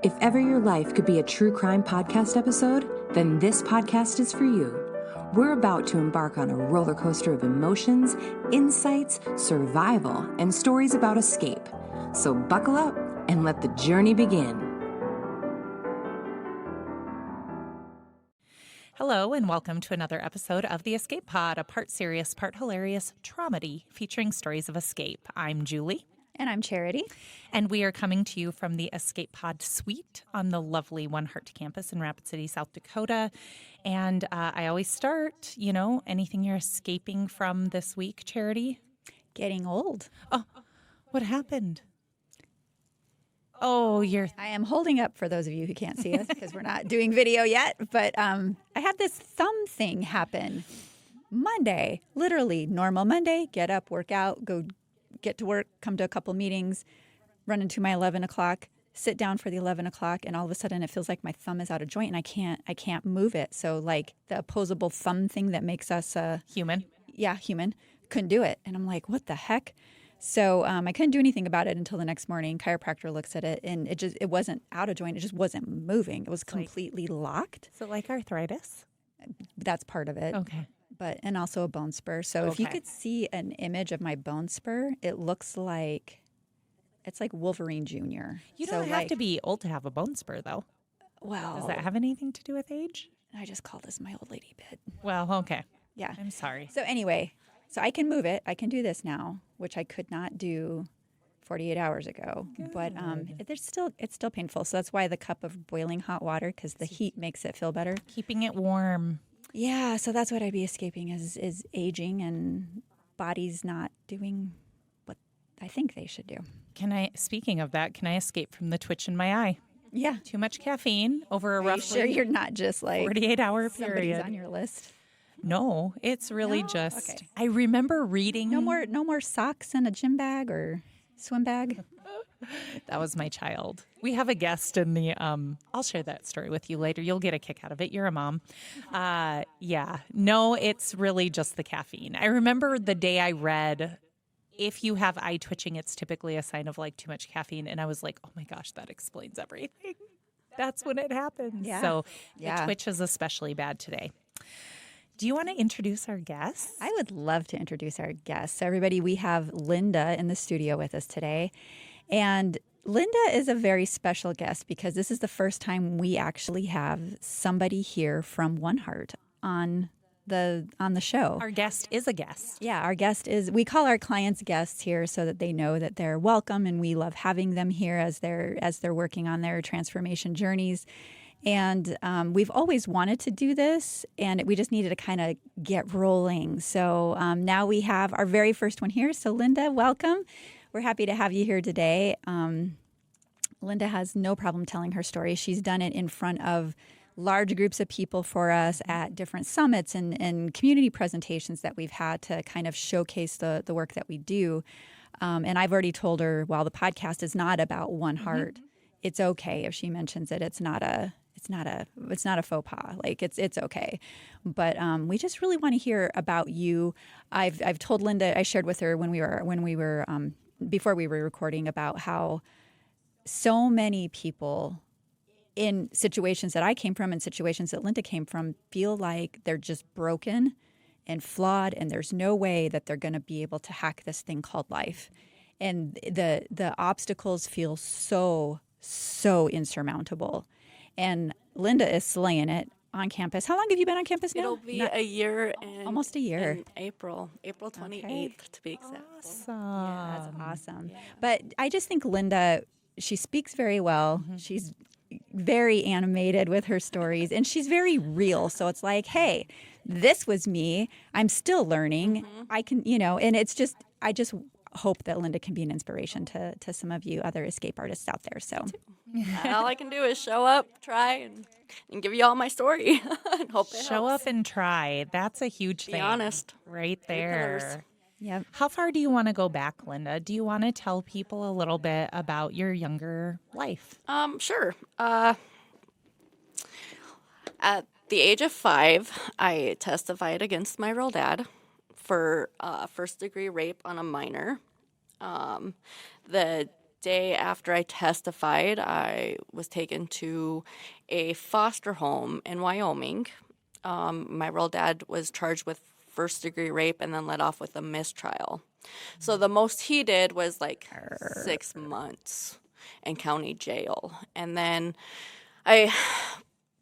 If ever your life could be a true crime podcast episode, then this podcast is for you. We're about to embark on a roller coaster of emotions, insights, survival, and stories about escape. So buckle up and let the journey begin. Hello, and welcome to another episode of The Escape Pod, a part serious, part hilarious dramedy featuring stories of escape. I'm Julie. And I'm Charity. And we are coming to you from the Escape Pod suite on the lovely OneHeart campus in Rapid City, South Dakota. And I always start, anything you're escaping from this week, Charity? Getting old. Oh, what happened? Oh, I am holding up for those of you who can't see us because we're not doing video yet. But I had this thumb thing happen Monday. Literally, normal Monday. Get up, work out, go get to work, come to a couple meetings, run into my 11 o'clock, sit down for the 11 o'clock, and all of a sudden it feels like my thumb is out of joint and I can't move it. So like the opposable thumb thing that makes us human. Yeah, human. Couldn't do it. And I'm like, what the heck? So I couldn't do anything about it until the next morning. Chiropractor looks at it and it wasn't out of joint. It just wasn't moving. It was completely locked. So like arthritis? That's part of it. Okay. And also a bone spur. So if you could see an image of my bone spur, it looks like it's like Wolverine Jr. You don't have to be old to have a bone spur, though. Well, does that have anything to do with age? I just call this my old lady bit. Well, okay. Yeah. I'm sorry. So anyway, I can move it. I can do this now, which I could not do 48 hours ago. Good. But it's still painful. So that's why the cup of boiling hot water, because the heat makes it feel better. Keeping it warm. Yeah, so that's what I'd be escaping is aging and bodies not doing what I think they should do. Speaking of that, can I escape from the twitch in my eye? Yeah. Too much caffeine over a roughly sure you're not just like 48-hour period. Somebody's on your list. No, it's really okay. I remember reading. No more socks and a gym bag or swim bag. That was my child. We have a guest in the, I'll share that story with you later. You'll get a kick out of it. You're a mom. Yeah. No, it's really just the caffeine. I remember the day I read, if you have eye twitching, it's typically a sign of like too much caffeine. And I was like, oh my gosh, that explains everything. That's when it happens. Yeah. So the twitch is especially bad today. Do you want to introduce our guests? I would love to introduce our guests. So everybody, we have Linda in the studio with us today. And Linda is a very special guest because this is the first time we actually have somebody here from OneHeart on the show. Our guest is a guest. Yeah, our guest is, we call our clients guests here so that they know that they're welcome, and we love having them here as they're working on their transformation journeys. And we've always wanted to do this, and we just needed to kind of get rolling. So now we have our very first one here. So Linda, welcome. We're happy to have you here today. Linda has no problem telling her story. She's done it in front of large groups of people for us at different summits and community presentations that we've had to kind of showcase the work that we do. And I've already told her, while the podcast is not about OneHeart, it's okay if she mentions it. It's not a faux pas. Like it's okay. But we just really want to hear about you. I've told Linda, I shared with her when we were before we were recording, about how so many people in situations that I came from and situations that Linda came from feel like they're just broken and flawed, and there's no way that they're going to be able to hack this thing called life. And the obstacles feel so insurmountable. And Linda is slaying it on campus. How long have you been on campus now? It'll be a year and almost a year. In April 28th to be exact. Awesome. Yeah, that's awesome. Yeah. But I just think Linda, she speaks very well. She's very animated with her stories, and she's very real. So it's like, hey, this was me. I'm still learning. I can, and it's just, I just hope that Linda can be an inspiration to some of you other escape artists out there. So all I can do is show up, try, and give you all my story. And hope it show helps. up and try. That's a huge thing. Be honest. Right there. Yep. How far do you want to go back, Linda? Do you want to tell people a little bit about your younger life? Sure. At the age of 5, I testified against my real dad for first-degree rape on a minor. The day after I testified, I was taken to a foster home in Wyoming. My real dad was charged with first-degree rape and then let off with a mistrial. So the most he did was like 6 months in county jail. And then I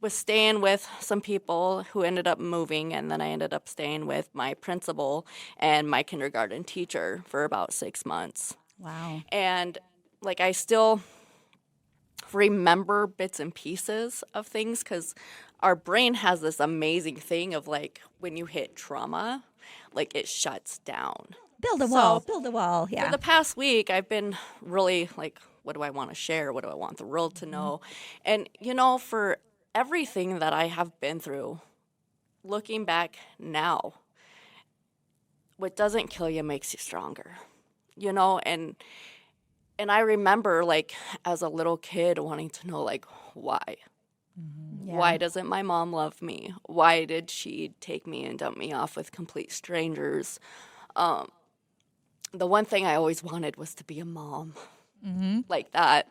was staying with some people who ended up moving, and then I ended up staying with my principal and my kindergarten teacher for about 6 months. Wow. And like I still remember bits and pieces of things because our brain has this amazing thing of like when you hit trauma, like it shuts down. Build a wall. Yeah. For the past week, I've been really like, what do I want to share? What do I want the world to know? And, for everything that I have been through, looking back now, what doesn't kill you makes you stronger, and I remember like as a little kid wanting to know like why. Yeah. Why doesn't my mom love me? Why did she take me and dump me off with complete strangers? The one thing I always wanted was to be a mom. Like that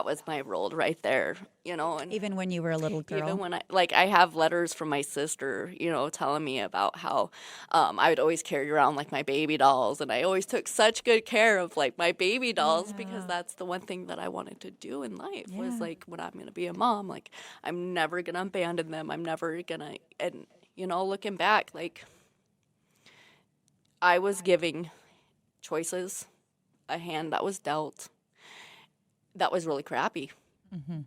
was my role right there, and Even when you were a little girl. even when I have letters from my sister, telling me about how I would always carry around like my baby dolls, and I always took such good care of like my baby dolls because that's the one thing that I wanted to do in life was like when I'm going to be a mom, like I'm never going to abandon them. I'm never going to, and looking back, like I was giving choices, a hand that was dealt, that was really crappy.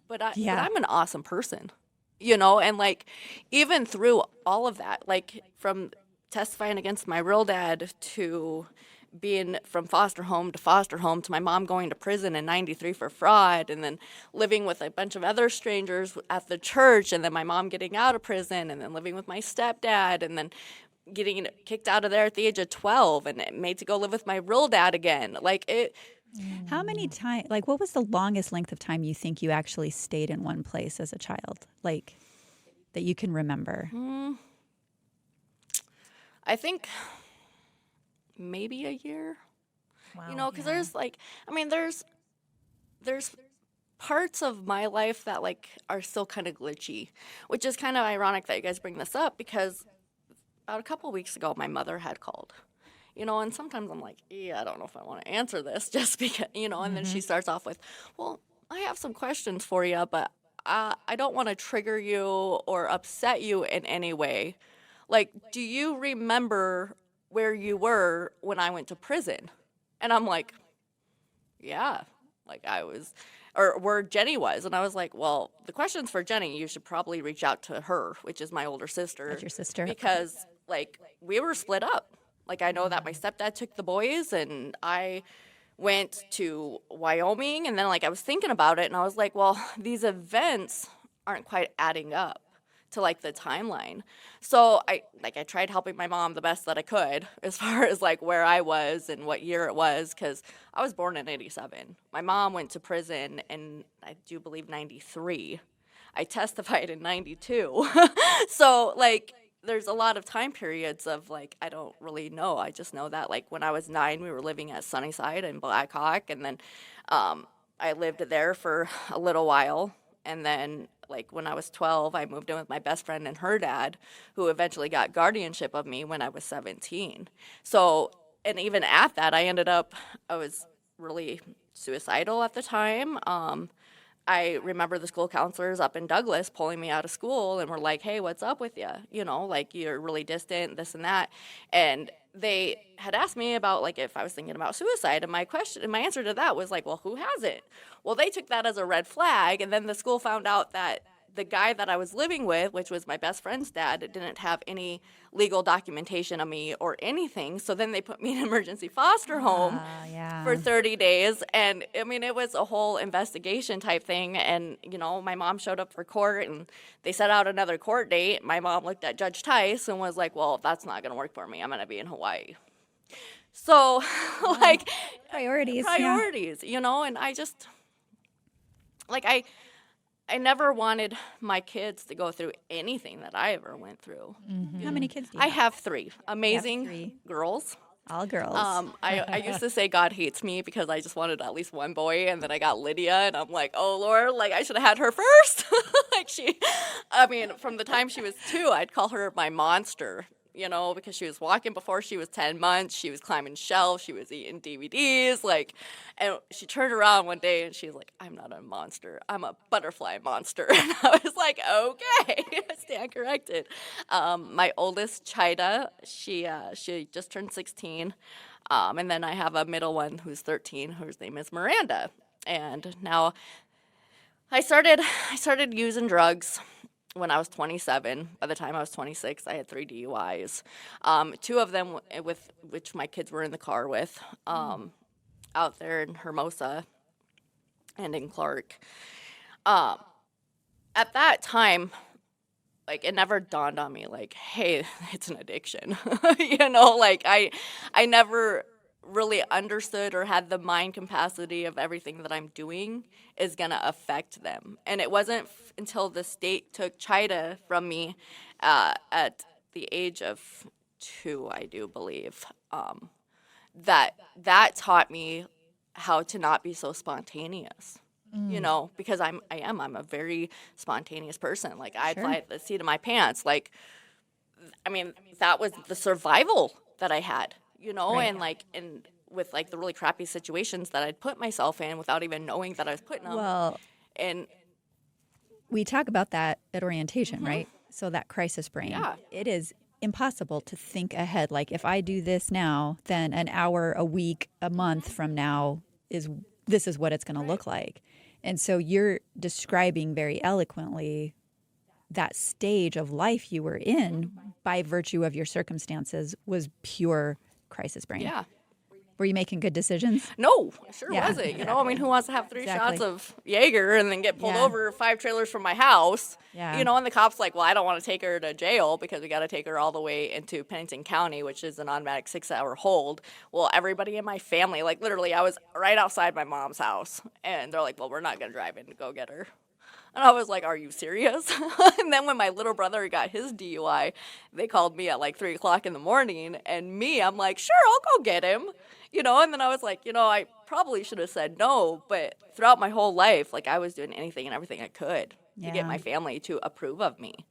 But I'm an awesome person, and like even through all of that, like from testifying against my real dad to being from foster home to my mom going to prison in 93 for fraud, and then living with a bunch of other strangers at the church, and then my mom getting out of prison, and then living with my stepdad, and then getting kicked out of there at the age of 12 and made to go live with my real dad again. Like it. How many times, like what was the longest length of time you think you actually stayed in one place as a child? Like that you can remember? I think maybe a year. Wow. Because there's like, there's parts of my life that like are still kind of glitchy, which is kind of ironic that you guys bring this up because about a couple of weeks ago, my mother had called, and sometimes I'm like, I don't know if I want to answer this just because, and then she starts off with, well, I have some questions for you, but I don't want to trigger you or upset you in any way. Like, do you remember where you were when I went to prison? And I'm like, yeah, like I was, or where Jenny was. And I was like, well, the question's for Jenny. You should probably reach out to her, which is my older sister. That's your sister. Because, like, we were split up. Like, I know that my stepdad took the boys, and I went to Wyoming. And then, like, I was thinking about it, and I was like, well, these events aren't quite adding up to, like, the timeline. So, I tried helping my mom the best that I could as far as, like, where I was and what year it was, because I was born in 87. My mom went to prison in, I do believe, 93. I testified in 92. So, like, there's a lot of time periods of, like, I don't really know. I just know that, like, when I was 9, we were living at Sunnyside in Black Hawk, and then I lived there for a little while, and then, like, when I was 12, I moved in with my best friend and her dad, who eventually got guardianship of me when I was 17. So, and even at that, I was really suicidal at the time. I remember the school counselors up in Douglas pulling me out of school and were like, hey, what's up with you? Like, you're really distant, this and that. And they had asked me about, like, if I was thinking about suicide. And my answer to that was like, well, who hasn't? Well, they took that as a red flag. And then the school found out that the guy that I was living with, which was my best friend's dad, didn't have any legal documentation of me or anything. So then they put me in emergency foster home for 30 days. And, it was a whole investigation type thing. And, my mom showed up for court, and they set out another court date. My mom looked at Judge Tice and was like, well, that's not going to work for me. I'm going to be in Hawaii. So, like... Priorities, and I just... Like, I never wanted my kids to go through anything that I ever went through. How many kids do you I have? have 3 amazing girls. All girls. I used to say God hates me because I just wanted at least one boy, and then I got Lydia, and I'm like, oh Lord, like I should have had her first. From the time she was 2, I'd call her my monster, because she was walking before she was 10 months, she was climbing shelves, she was eating DVDs, and she turned around one day and she's like, I'm not a monster, I'm a butterfly monster. And I was like, okay, stand corrected. My oldest, Chida, she just turned 16. And then I have a middle one who's 13, whose name is Miranda. And now I started using drugs when I was 27. By the time I was 26, I had 3 DUIs. 2 of them with which my kids were in the car with, out there in Hermosa and in Clark. At that time, it never dawned on me, hey, it's an addiction. I never really understood or had the mind capacity of everything that I'm doing is going to affect them. And it wasn't until the state took Chida from me at the age of 2, I do believe, that taught me how to not be so spontaneous. Because I'm a very spontaneous person. I'd fly at the seat of my pants. That was the survival that I had, right. and with the really crappy situations that I'd put myself in without even knowing that I was putting them. Well, and we talk about that at orientation, right? So that crisis brain. Yeah. It is impossible to think ahead. If I do this now, then an hour, a week, a month from now this is what it's going to look like. And so you're describing very eloquently that stage of life you were in by virtue of your circumstances was pure crisis brain. Yeah. Were you making good decisions? No, it sure wasn't. Who wants to have 3 shots of Jaeger and then get pulled over 5 trailers from my house? Yeah. And the cop's like, well, I don't want to take her to jail because we got to take her all the way into Pennington County, which is an automatic 6-hour hold. Well, everybody in my family, literally, I was right outside my mom's house. And they're like, well, we're not going to drive in to go get her. And I was like, are you serious? And then when my little brother got his DUI, they called me at 3 o'clock in the morning. And I'm like, sure, I'll go get him. And then I was like, I probably should have said no. But throughout my whole life, I was doing anything and everything I could to get my family to approve of me.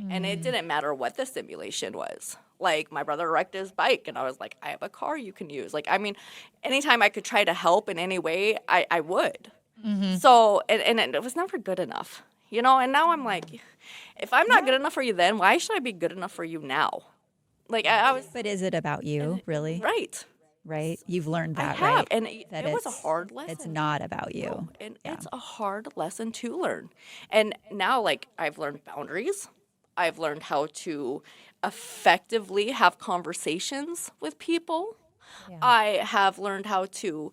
And it didn't matter what the stimulation was. My brother wrecked his bike, and I was like, I have a car you can use. Anytime I could try to help in any way, I would. Mm-hmm. So, and it was never good enough, and now I'm like, if I'm not good enough for you then, why should I be good enough for you now? I was. But is it about you, really? Right. Right? You've learned that, I have, right? and it was a hard lesson. It's not about you. No, and it's a hard lesson to learn. And now, I've learned boundaries. I've learned how to effectively have conversations with people. Yeah. I have learned how to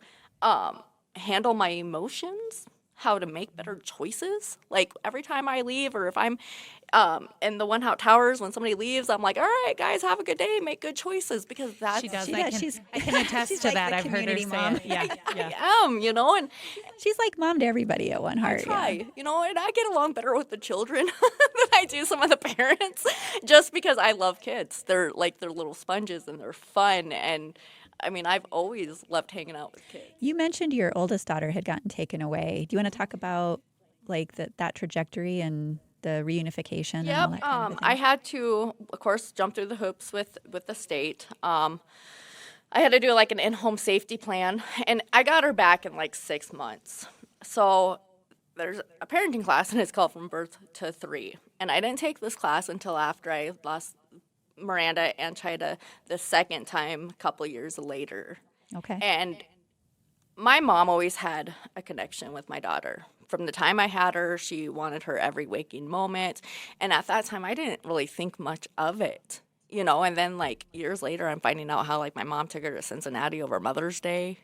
handle my emotions, how to make better choices. Every time I leave, or if I'm in the OneHeart Towers, when somebody leaves, I'm like, all right, guys, have a good day, make good choices, because that's... She does. I can attest to that. I've heard her say it. Yeah. I am, and she's like mom to everybody at OneHeart. I try, and I get along better with the children than I do some of the parents, just because I love kids. They're they're little sponges, and they're fun, and I've always loved hanging out with kids. You mentioned your oldest daughter had gotten taken away. Do you want to talk about that trajectory and the reunification? Yep. And all that kind of I had to, of course, jump through the hoops with the state. I had to do an in-home safety plan, and I got her back in 6 months. So there's a parenting class, and it's called From Birth to 3. And I didn't take this class until after I lost Miranda and Chida the second time, a couple years later. Okay. And my mom always had a connection with my daughter. From the time I had her, she wanted her every waking moment. And at that time, I didn't really think much of it, And then, years later, I'm finding out how, my mom took her to Cincinnati over Mother's Day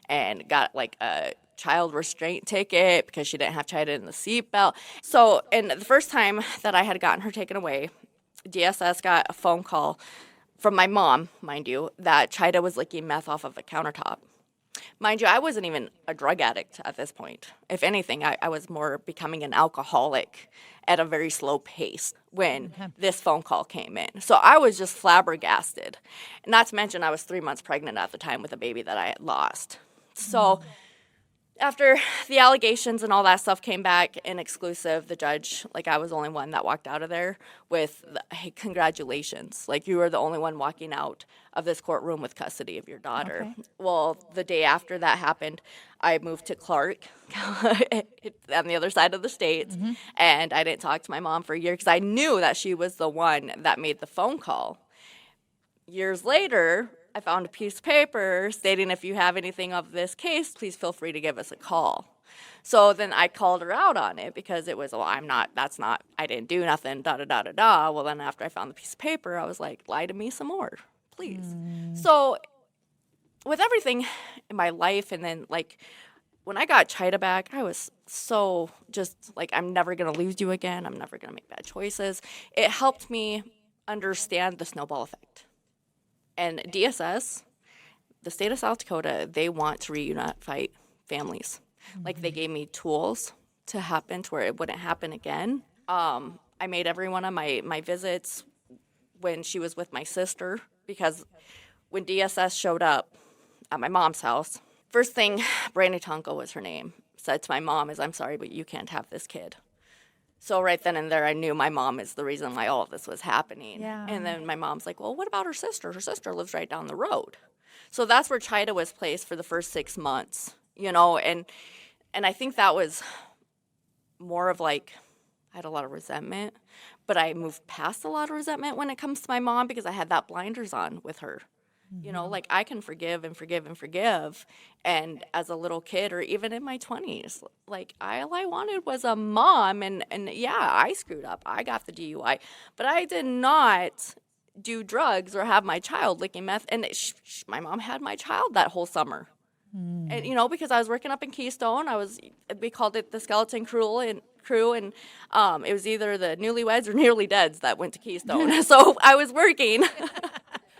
and got, a child restraint ticket because she didn't have Chida in the seatbelt. So, and the first time that I had gotten her taken away, DSS got a phone call from my mom, mind you, that Chida was licking meth off of the countertop. Mind you, I wasn't even a drug addict at this point. If anything, I was more becoming an alcoholic at a very slow pace when this phone call came in. So I was just flabbergasted. Not to mention, I was 3 months pregnant at the time with a baby that I had lost. So after the allegations and all that stuff came back in exclusive, the judge, like, I was the only one that walked out of there with, hey, congratulations. Like, you were the only one walking out of this courtroom with custody of your daughter. Okay. Well, the day after that happened, I moved to Clark on the other side of the state, and I didn't talk to my mom for a year because I knew that she was the one that made the phone call. Years later, I found a piece of paper stating, if you have anything of this case, please feel free to give us a call. So then I called her out on it because it was, well, I didn't do nothing, da-da-da-da-da. Well, then after I found the piece of paper, I was like, lie to me some more, please. So with everything in my life, and then, like, when I got Chida back, I was so just like, I'm never going to lose you again. I'm never going to make bad choices. It helped me understand the snowball effect. And DSS, the state of South Dakota, they want to reunify families. Like, they gave me tools to happen to where it wouldn't happen again. I made every one of my visits when she was with my sister, because when DSS showed up at my mom's house, first thing Brandy Tonko was her name, said to my mom is, I'm sorry, but you can't have this kid. So right then and there, I knew my mom is the reason why all of this was happening. Yeah. And then my mom's like, well, what about her sister? Her sister lives right down the road. So that's where Chida was placed for the first 6 months, you know, and I think that was more of like, I had a lot of resentment, but I moved past a lot of resentment when it comes to my mom because I had that blinders on with her. You know, like, I can forgive and forgive and forgive. And as a little kid, or even in my 20s, like, all I wanted was a mom. And yeah, I screwed up. I got the DUI. But I did not do drugs or have my child licking meth. And my mom had my child that whole summer. And, you know, because I was working up in Keystone, we called it the skeleton crew, and it was either the newlyweds or nearly deads that went to Keystone. So I was working.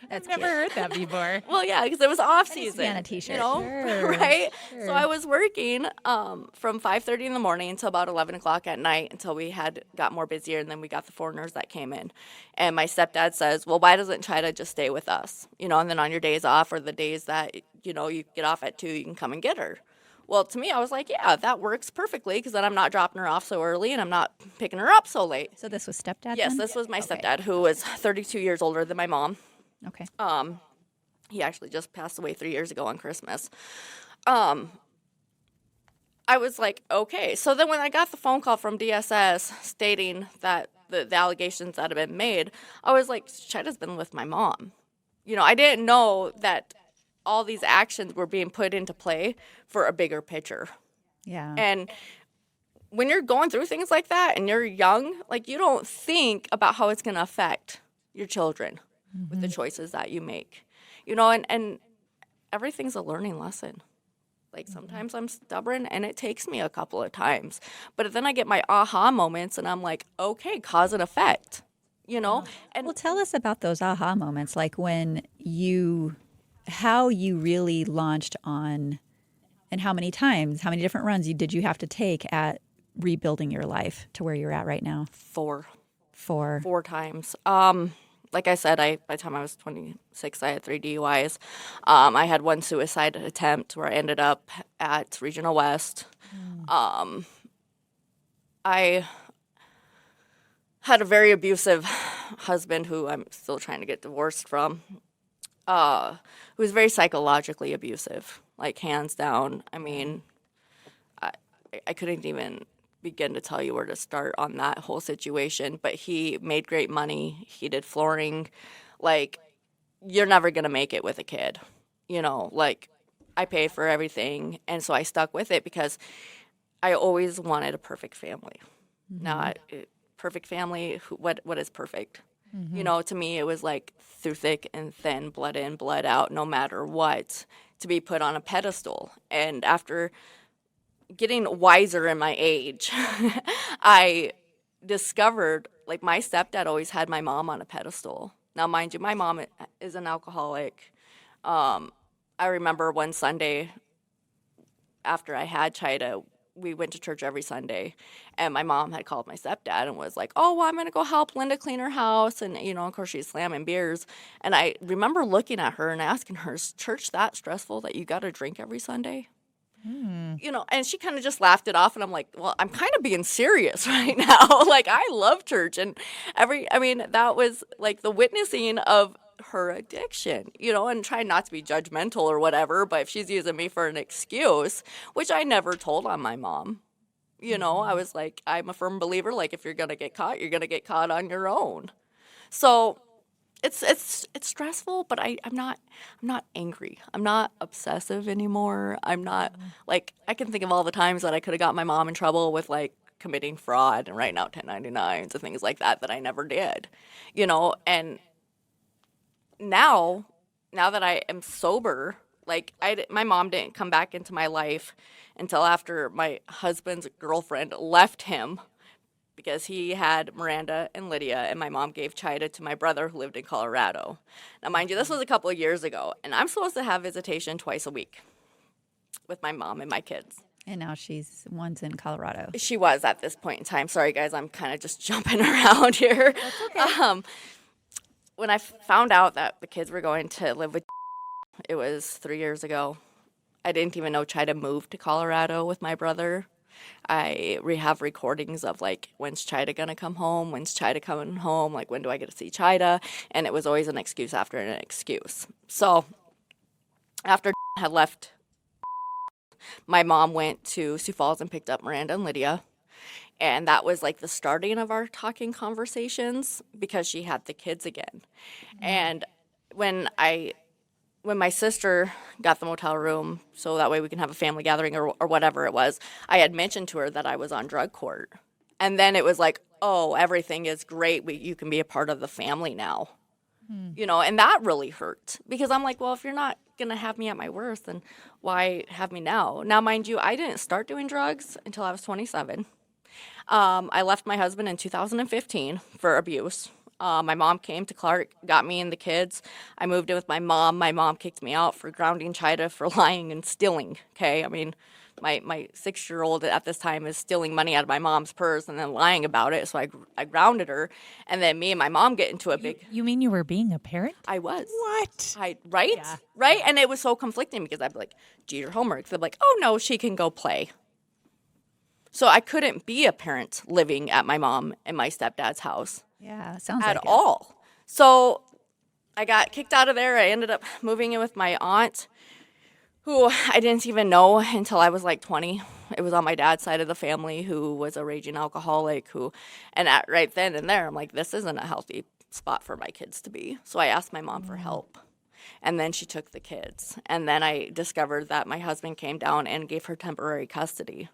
That's Never heard that before. Well, yeah, because it was off season. on a t-shirt. You know, Sure, right? sure. So I was working from 5:30 in the morning until about 11 o'clock at night until we got more busier, and then we got the foreigners that came in. And my stepdad says, well, why doesn't Chida just stay with us? You know, and then on your days off or the days that, you know, you get off at 2, you can come and get her. Well, to me, I was like, yeah, that works perfectly because then I'm not dropping her off so early and I'm not picking her up so late. So this was stepdad Yes, then? this was my Okay. stepdad, who was 32 years older than my mom. Okay. He actually just passed away 3 years ago on Christmas. I was like, okay. So then when I got the phone call from DSS stating that the allegations that had been made, I was like, Chida's been with my mom. You know, I didn't know that all these actions were being put into play for a bigger picture. Yeah. And when you're going through things like that and you're young, like, you don't think about how it's going to affect your children with the choices that you make. You know, and everything's a learning lesson. Like, sometimes I'm stubborn and it takes me a couple of times. But then I get my aha moments and I'm like, okay, cause and effect, you know? And Well, tell us about those aha moments, like how you really launched on, and how many different runs did you have to take at rebuilding your life to where you're at right now? four Times. times. Like I said, by the time I was 26, I had 3 DUIs. I had 1 suicide attempt where I ended up at Regional West. I had a very abusive husband who I'm still trying to get divorced from, who was very psychologically abusive, like, hands down. I mean, I couldn't even begin to tell you where to start on that whole situation, but he made great money. He did flooring. Like, you're never going to make it with a kid, you know, like, I paid for everything. And so I stuck with it because I always wanted a perfect family. Perfect family, what is perfect? You know, to me, it was like through thick and thin, blood in, blood out, no matter what, to be put on a pedestal. And after getting wiser in my age, I discovered, like, my stepdad always had my mom on a pedestal. Now, mind you, my mom is an alcoholic. I remember one Sunday after I had Chida, we went to church every Sunday, and my mom had called my stepdad and was like, oh, well, I'm going to go help Linda clean her house. And, of course, she's slamming beers. And I remember looking at her and asking her, is church that stressful that you got to drink every Sunday? And she kind of just laughed it off. And I'm like, well, I'm kind of being serious right now. Like, I love church. And that was like the witnessing of her addiction, and trying not to be judgmental or whatever. But if she's using me for an excuse, which I never told on my mom, I was like, I'm a firm believer. Like, if you're going to get caught, you're going to get caught on your own. So it's stressful, but I'm not angry. I'm not obsessive anymore. I'm not like, I can think of all the times that I could have got my mom in trouble with like committing fraud and writing out 1099s and things like that I never did, and now that I am sober, like my mom didn't come back into my life until after my husband's girlfriend left him, because he had Miranda and Lydia, and my mom gave Chida to my brother who lived in Colorado. Now, mind you, this was a couple of years ago, and I'm supposed to have visitation twice a week with my mom and my kids. And now one's in Colorado. She was at this point in time. Sorry, guys, I'm kind of just jumping around here. That's okay. When I found out that the kids were going to live with, it was 3 years ago. I didn't even know Chida moved to Colorado with my brother. I have recordings of like, when's Chida gonna come home? When's Chida coming home? Like, when do I get to see Chida? And it was always an excuse after an excuse. So after had left, my mom went to Sioux Falls and picked up Miranda and Lydia. And that was like the starting of our talking conversations, because she had the kids again. And when my sister got the motel room, so that way we can have a family gathering or whatever it was, I had mentioned to her that I was on drug court. And then it was like, oh, everything is great. You can be a part of the family now. And that really hurt, because I'm like, well, if you're not going to have me at my worst, then why have me now? Now, mind you, I didn't start doing drugs until I was 27. I left my husband in 2015 for abuse. My mom came to Clark, got me and the kids. I moved in with my mom. My mom kicked me out for grounding Chida for lying and stealing, okay? I mean, my 6-year-old at this time is stealing money out of my mom's purse and then lying about it, so I grounded her. And then me and my mom get into a big... You mean you were being a parent? I was. What? Right? Yeah. Right? And it was so conflicting, because I'd be like, do your homework. They'd be like, oh, no, she can go play. So I couldn't be a parent living at my mom and my stepdad's house. Yeah, sounds at like all. So I got kicked out of there. I ended up moving in with my aunt, who I didn't even know until I was like 20. It was on my dad's side of the family, who was a raging alcoholic, right then and there, I'm like, this isn't a healthy spot for my kids to be. So I asked my mom for help. And then she took the kids. And then I discovered that my husband came down and gave her temporary custody.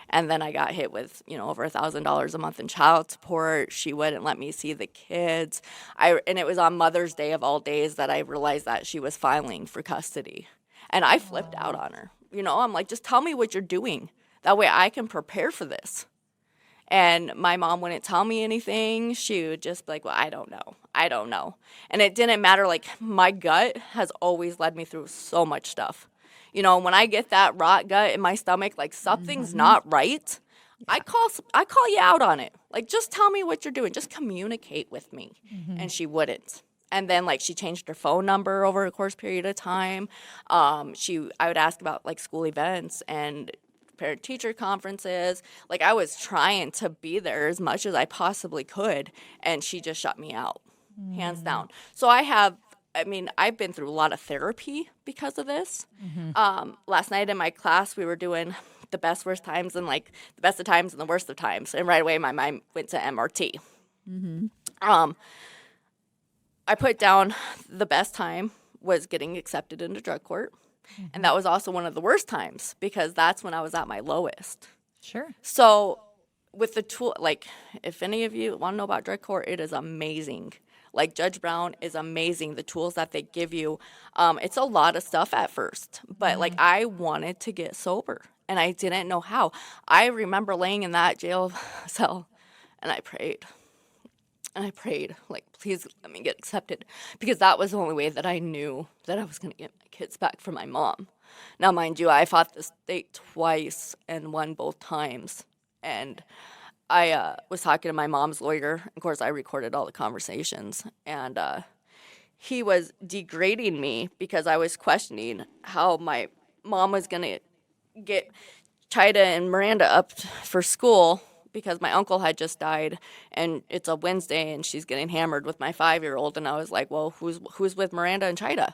And then I got hit with, over $1,000 a month in child support. She wouldn't let me see the kids. And it was on Mother's Day of all days that I realized that she was filing for custody. And I flipped out on her. I'm like, just tell me what you're doing. That way I can prepare for this. And my mom wouldn't tell me anything. She would just be like, well, I don't know. And it didn't matter. Like, my gut has always led me through so much stuff. When I get that rot gut in my stomach, like something's not right, I call you out on it. Like, just tell me what you're doing. Just communicate with me. And she wouldn't. And then, like, she changed her phone number over a course period of time. I would ask about, like, school events and parent-teacher conferences. Like, I was trying to be there as much as I possibly could, and she just shut me out, hands down. So I've been through a lot of therapy because of this. Last night in my class, we were doing the best, worst times, and like the best of times and the worst of times. And right away, my mind went to MRT. I put down the best time was getting accepted into drug court. And that was also one of the worst times, because that's when I was at my lowest. Sure. So with the tool, like, if any of you want to know about drug court, it is amazing. Like, Judge Brown is amazing. The tools that they give you, it's a lot of stuff at first. But, like, I wanted to get sober, and I didn't know how. I remember laying in that jail cell, and I prayed. And I prayed, like, please let me get accepted, because that was the only way that I knew that I was going to get my kids back from my mom. Now, mind you, I fought the state twice and won both times. And I was talking to my mom's lawyer. Of course, I recorded all the conversations. And he was degrading me because I was questioning how my mom was going to get Chida and Miranda up for school, because my uncle had just died, and it's a Wednesday, and she's getting hammered with my 5-year-old. And I was like, well, who's with Miranda and Chida?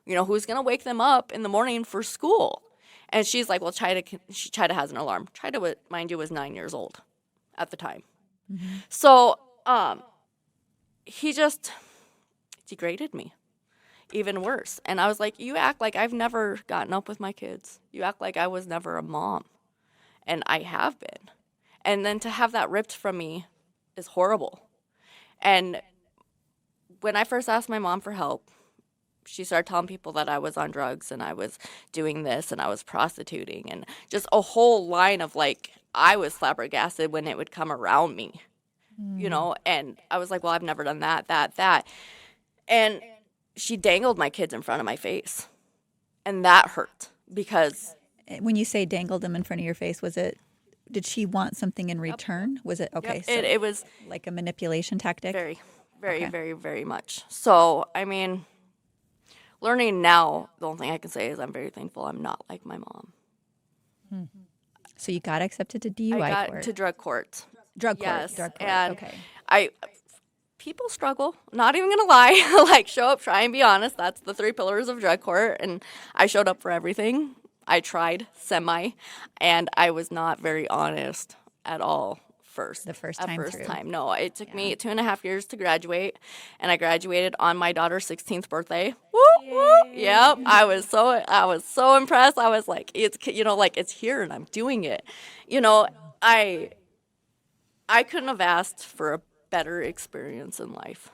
You know, who's going to wake them up in the morning for school? And she's like, well, Chida has an alarm. Chida, mind you, was 9 years old at the time. Mm-hmm. So he just degraded me even worse. And I was like, you act like I've never gotten up with my kids. You act like I was never a mom. And I have been. And then to have that ripped from me is horrible. And when I first asked my mom for help, she started telling people that I was on drugs and I was doing this and I was prostituting, and just a whole line of, like, I was flabbergasted when it would come around me, you know? And I was like, well, I've never done that. And she dangled my kids in front of my face. And that hurt, because... When you say dangled them in front of your face, did she want something in return? Yep. Was it okay? Yep. So it was like a manipulation tactic. Very, very, okay. very, very much. So I mean, learning now, the only thing I can say is I'm very thankful I'm not like my mom. So you got accepted to DUI I got court. to drug court. Drug court. Yes, Drug court. and okay. People struggle. Not even gonna lie. Like, show up, try and be honest. That's the 3 pillars of drug court, and I showed up for everything. I tried semi, and I was not very honest at all the first time through. No, it took me 2.5 years to graduate, and I graduated on my daughter's 16th birthday. Woo, woo. Yep, I was so impressed. I was like, it's here, and I'm doing it. You know, I couldn't have asked for a better experience in life.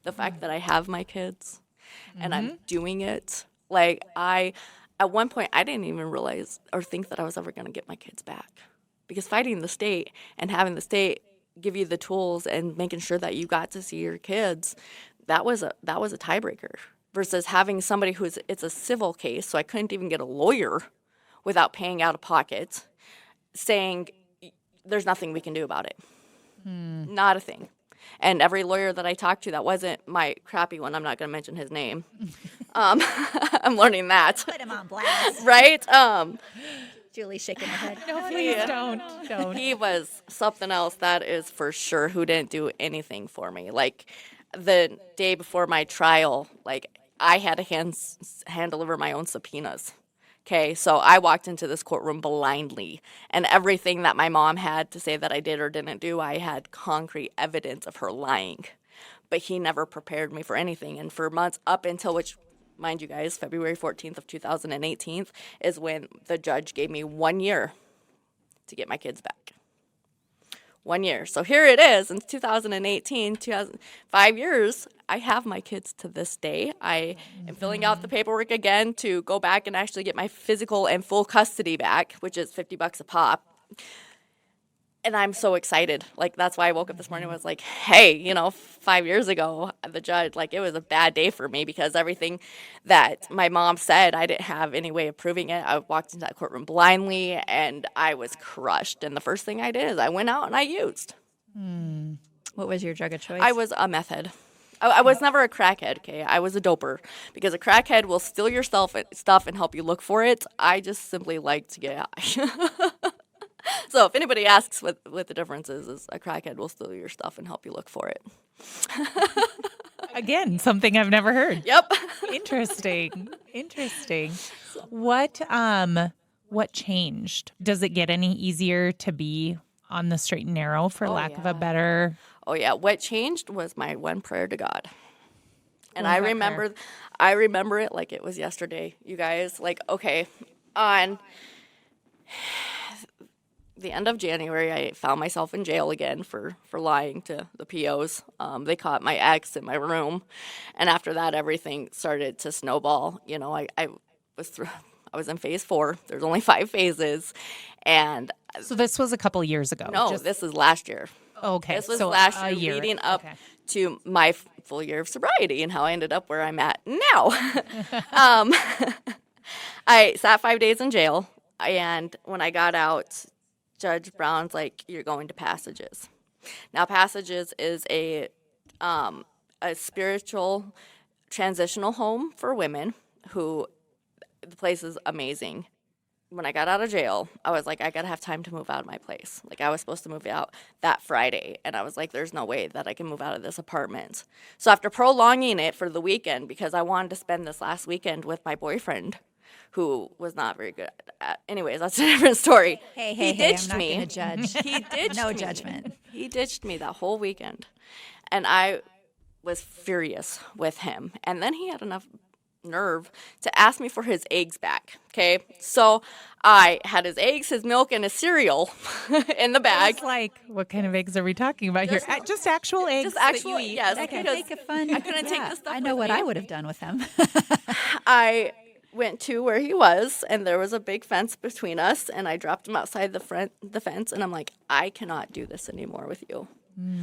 The fact that I have my kids, and I'm doing it, like at one point, I didn't even realize or think that I was ever going to get my kids back, because fighting the state and having the state give you the tools and making sure that you got to see your kids, that was a tiebreaker, versus having somebody it's a civil case, so I couldn't even get a lawyer without paying out of pocket, saying there's nothing we can do about it. Not a thing. And every lawyer that I talked to that wasn't my crappy one, I'm not going to mention his name. I'm learning that. Put him on blast. Right? Julie's shaking her head. No, please don't. He was something else, that is for sure, who didn't do anything for me. Like, the day before my trial, like, I had to hand deliver my own subpoenas. Okay, so I walked into this courtroom blindly, and everything that my mom had to say that I did or didn't do, I had concrete evidence of her lying. But he never prepared me for anything, and for months up until, which, mind you guys, February 14th of 2018 is when the judge gave me 1 year to get my kids back. 1 year. So here it is in 2018, 5 years. I have my kids to this day. I am filling out the paperwork again to go back and actually get my physical and full custody back, which is $50 a pop. And I'm so excited. Like, that's why I woke up this morning and was like, hey, 5 years ago, the judge, like, it was a bad day for me, because everything that my mom said, I didn't have any way of proving it. I walked into that courtroom blindly, and I was crushed. And the first thing I did is I went out and I used. What was your drug of choice? I was a meth head. I was never a crackhead, okay? I was a doper, because a crackhead will steal your stuff and help you look for it. I just simply like to get high. So if anybody asks what the difference is a crackhead will steal your stuff and help you look for it. Again, something I've never heard. Yep. Interesting. What changed? Does it get any easier to be on the straight and narrow, for lack of a better? Oh yeah. What changed was my one prayer to God. And I remember it like it was yesterday, you guys. Like, okay, on the end of January, I found myself in jail again for lying to the POs. They caught my ex in my room, and after that, everything started to snowball. I was in phase 4. There's only 5 phases, and so this was a couple years ago. No, this is last year. Okay. This was so last a year leading up Okay. to my full year of sobriety and how I ended up where I'm at now. I sat 5 days in jail, and when I got out, Judge Brown's like, "You're going to Passages." Now, Passages is a spiritual transitional home for women who the place is amazing. When I got out of jail, I was like, I gotta have time to move out of my place. Like, I was supposed to move out that Friday, and I was like, there's no way that I can move out of this apartment. So after prolonging it for the weekend, because I wanted to spend this last weekend with my boyfriend, who was not very good at. Anyways, that's a different story. Hey, he ditched I'm not me. going to judge. He ditched No me. judgment. He ditched me that whole weekend, and I was furious with him. And then he had enough nerve to ask me for his eggs back. Okay, so I had his eggs, his milk, and his cereal in the bag. It's like, what kind of eggs are we talking about here? Just actual eggs. Just that actual, you eat. yes. That could Because make a fun. I couldn't take yeah, the stuff I know with what me. I would have done with him. I went to where he was, and there was a big fence between us, and I dropped him outside the fence, and I'm like, I cannot do this anymore with you.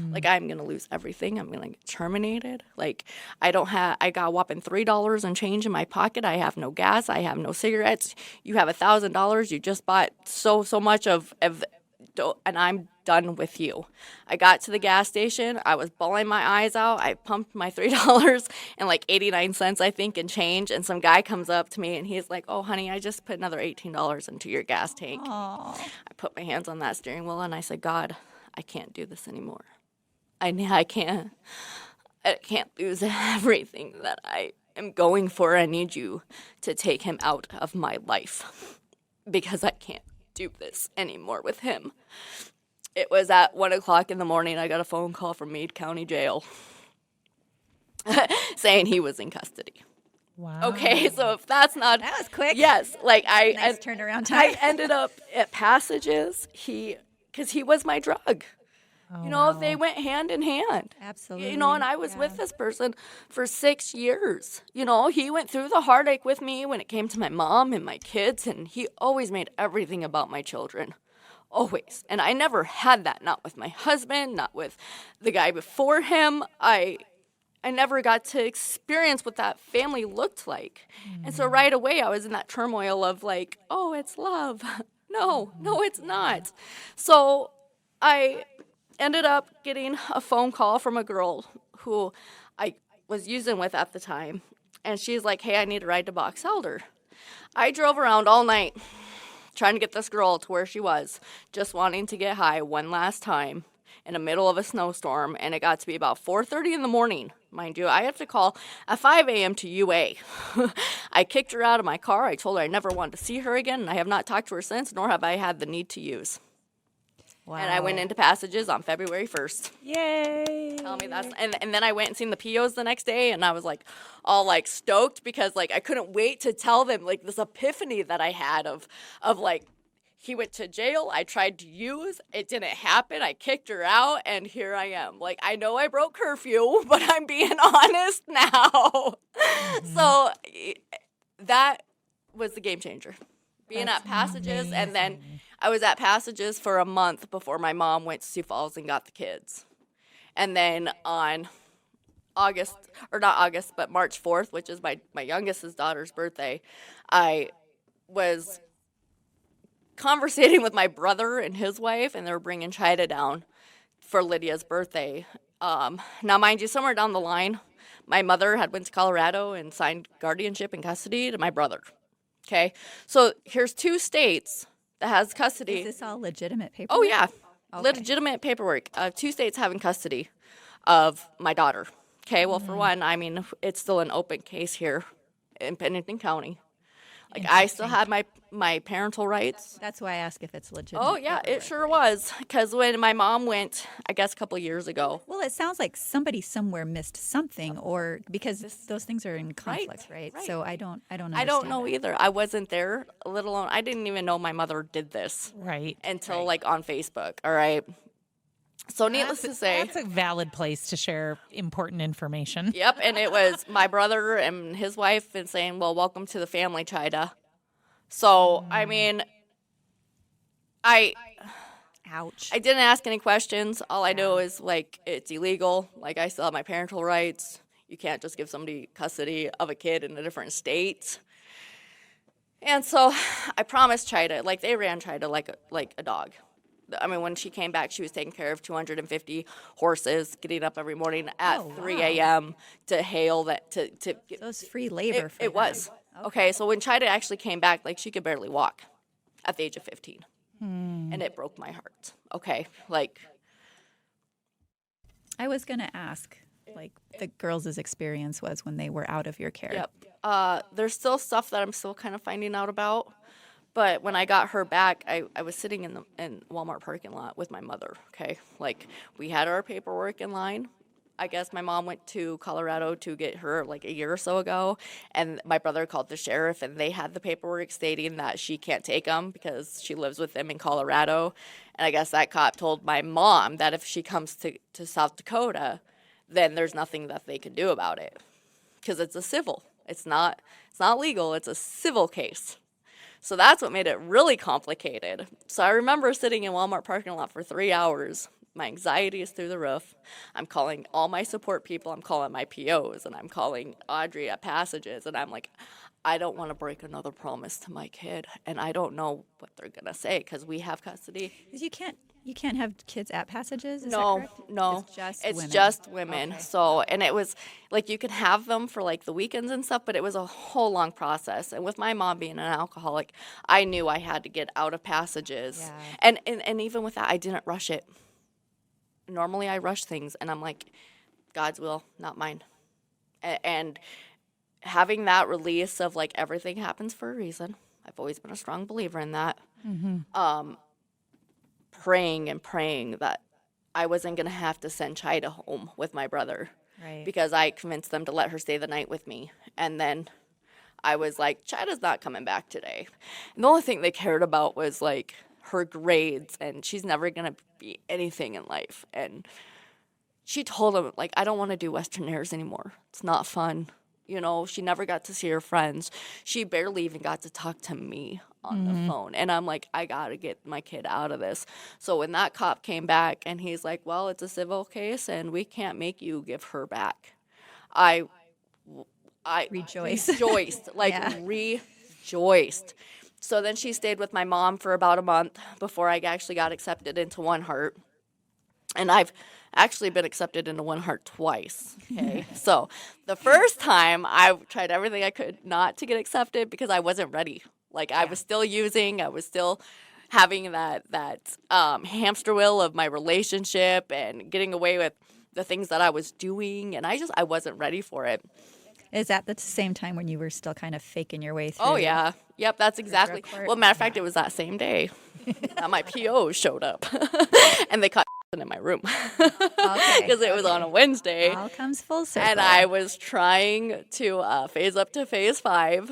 Like, I'm going to lose everything. I'm going to get terminated. Like, I got a whopping $3 in change in my pocket. I have no gas. I have no cigarettes. You have $1,000. You just bought so much of, and I'm done with you. I got to the gas station. I was bawling my eyes out. I pumped my $3 and like 89 cents, I think, in change. And some guy comes up to me and he's like, "Oh, honey, I just put another $18 into your gas tank." Aw. I put my hands on that steering wheel and I said, "God, I can't do this anymore. I can't lose everything that I am going for. I need you to take him out of my life because I can't do this anymore with him." It was at 1 o'clock in the morning. I got a phone call from Meade County Jail saying he was in custody. Wow. Okay, so if that's not... That was quick. Yes, like Nice turnaround time. I ended up at Passages, because he was my drug. Oh, You know, wow. they went hand in hand. Absolutely. You know, and I was with this person for 6 years. You know, he went through the heartache with me when it came to my mom and my kids, and he always made everything about my children. Always. And I never had that, not with my husband, not with the guy before him. I never got to experience what that family looked like. And so right away I was in that turmoil of like, oh, it's love. No, it's not. So I ended up getting a phone call from a girl who I was using with at the time. And she's like, "Hey, I need a ride to Box Elder." I drove around all night trying to get this girl to where she was, just wanting to get high one last time in the middle of a snowstorm, and it got to be about 4:30 in the morning. Mind you, I have to call at 5 a.m. to UA. I kicked her out of my car. I told her I never wanted to see her again, and I have not talked to her since, nor have I had the need to use. Wow. And I went into Passages on February 1st. Yay. Tell me that's and then I went and seen the POs the next day, and I was like all like stoked because like I couldn't wait to tell them like this epiphany that I had of like he went to jail, I tried to use, it didn't happen, I kicked her out, and here I am. Like, I know I broke curfew, but I'm being honest now. So that was the game changer. Being at Passages, and then I was at Passages for a month before my mom went to Sioux Falls and got the kids. And then on March 4th, which is my youngest daughter's birthday, I was conversating with my brother and his wife, and they were bringing Chida down for Lydia's birthday. Now, mind you, somewhere down the line, my mother had went to Colorado and signed guardianship and custody to my brother. Okay, so here's 2 states that has custody. Is this all legitimate paperwork? Oh, yeah. Okay. Legitimate paperwork. 2 states having custody of my daughter. Okay, well, for one, I mean, it's still an open case here in Pennington County. Like, I still have my parental rights. That's why I ask if it's legitimate. Oh, yeah, it paperwork. sure was. Because when my mom went, I guess a couple of years ago. Well, it sounds like somebody somewhere missed something, or because those things are in conflict, right? right. So I don't understand. I don't know that. either. I wasn't there, let alone, I didn't even know my mother did this Right. until, like, on Facebook, all right? So needless to say. That's a valid place to share important information. Yep, and it was my brother and his wife and saying, "Well, welcome to the family, Chida." So, I mean, I Ouch. I didn't ask any questions. All I know is, like, it's illegal. Like, I still have my parental rights. You can't just give somebody custody of a kid in a different state. And so I promised Chida, like, they ran Chida like a dog. I mean, when she came back, she was taking care of 250 horses, getting up every morning at 3 a.m. to hail that, to So it's free labor for it them. was. Okay, so when Chida actually came back, like, she could barely walk at the age of 15. And it broke my heart. Okay, like. I was going to ask, like, the girls' experience was when they were out of your care. Yep. There's still stuff that I'm still kind of finding out about. But when I got her back, I was sitting in the Walmart parking lot with my mother, okay? Like, we had our paperwork in line. I guess my mom went to Colorado to get her, like, a year or so ago, and my brother called the sheriff, and they had the paperwork stating that she can't take them because she lives with them in Colorado. And I guess that cop told my mom that if she comes to South Dakota, then there's nothing that they can do about it because it's a civil. It's not legal. It's a civil case. So that's what made it really complicated. So I remember sitting in Walmart parking lot for 3 hours. My anxiety is through the roof. I'm calling all my support people. I'm calling my POs, and I'm calling Audrey at Passages, and I'm like, I don't want to break another promise to my kid, and I don't know what they're going to say because we have custody. Because you can't have kids at Passages, is No, that correct? no. It's It's just women. just women. Okay. So, and it was like you could have them for like the weekends and stuff, but it was a whole long process. And with my mom being an alcoholic, I knew I had to get out of Passages. Yeah. And even with that, I didn't rush it. Normally I rush things, and I'm like, God's will, not mine. And having that release of like everything happens for a reason. I've always been a strong believer in that. Praying and praying that I wasn't going to have to send Chida home with my brother. Right. Because I convinced them to let her stay the night with me. And then I was like, Chida's not coming back today. And the only thing they cared about was like her grades, and she's never going to be anything in life. And she told them, like, I don't want to do Western Airs anymore. It's not fun. You know, she never got to see her friends. She barely even got to talk to me on the phone. And I'm like, I got to get my kid out of this. So when that cop came back and he's like, well, it's a civil case and we can't make you give her back. I Rejoice. rejoiced, like Yeah. rejoiced. So then she stayed with my mom for about a month before I actually got accepted into OneHeart. And I've actually been accepted into OneHeart twice. Okay. So the first time I tried everything I could not to get accepted because I wasn't ready. Like I was still using, I was still having that hamster wheel of my relationship and getting away with the things that I was doing. And I wasn't ready for it. Is that the same time when you were still kind of faking your way through? Oh, yeah. Yep, that's exactly. court? Well, matter of fact, it was that same day that my POs showed up. And they caught in my room. Because it was on a Wednesday. All comes full circle. And I was trying to phase up to phase 5.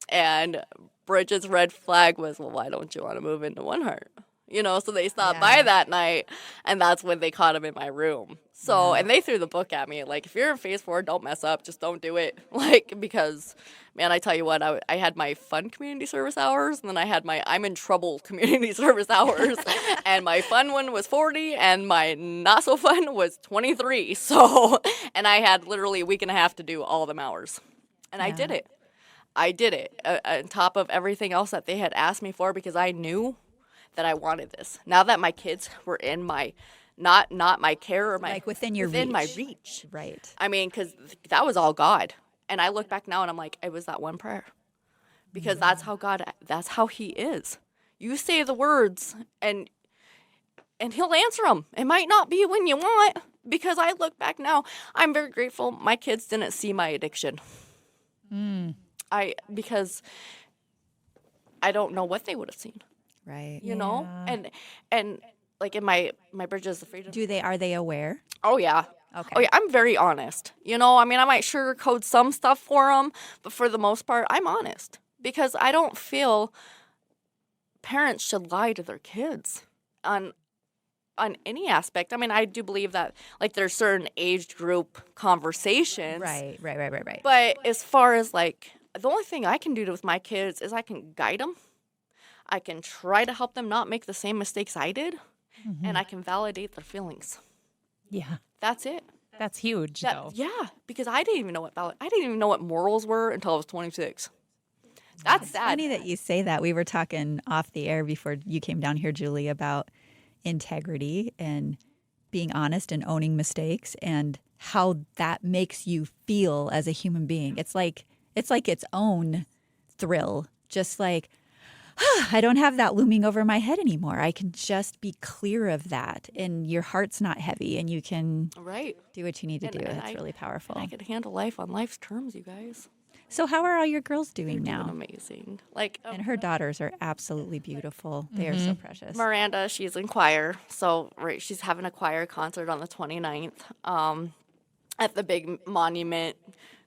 And Bridget's red flag was, well, why don't you want to move into OneHeart? You know, so they stopped by that night, and that's when they caught him in my room. So, and they threw the book at me, like, if you're in phase 4, don't mess up, just don't do it. Like, because, man, I tell you what, I had my fun community service hours, and then I had my I'm in trouble community service hours, and my fun one was 40, and my not so fun was 23. So, and I had literally a week and a half to do all them hours, and I did it. I did it on top of everything else that they had asked me for because I knew that I wanted this. Now that my kids were in my, not my care or my, like within your within reach. my reach. Right. I mean, because that was all God. And I look back now and I'm like, it was that one prayer. Because that's how God, that's how he is. You say the words and he'll answer them. It might not be when you want, because I look back now, I'm very grateful my kids didn't see my addiction. Because I don't know what they would have seen. Right. You know, and like in my Bridges of Freedom. Are they aware? Oh yeah. Okay. Oh yeah. I'm very honest. You know, I mean, I might sugarcoat some stuff for them, but for the most part, I'm honest because I don't feel parents should lie to their kids on any aspect. I mean, I do believe that like there's certain age group conversations. Right. But as far as like the only thing I can do with my kids is I can guide them. I can try to help them not make the same mistakes I did. and I can validate their feelings. Yeah. That's it. That's huge, though. Yeah, because I didn't even know what morals were until I was 26. That's It's sad. funny that you say that. We were talking off the air before you came down here, Julie, about integrity and being honest and owning mistakes and how that makes you feel as a human being. It's like its own thrill. Just like, I don't have that looming over my head anymore. I can just be clear of that, and your heart's not heavy, and you can Right. do what you need to do. It's really powerful. I can handle life on life's terms, you guys. So how are all your girls doing They're now? doing amazing. Like And her daughters are absolutely beautiful. They are so precious. Miranda, she's in choir, so she's having a choir concert on the 29th at the big monument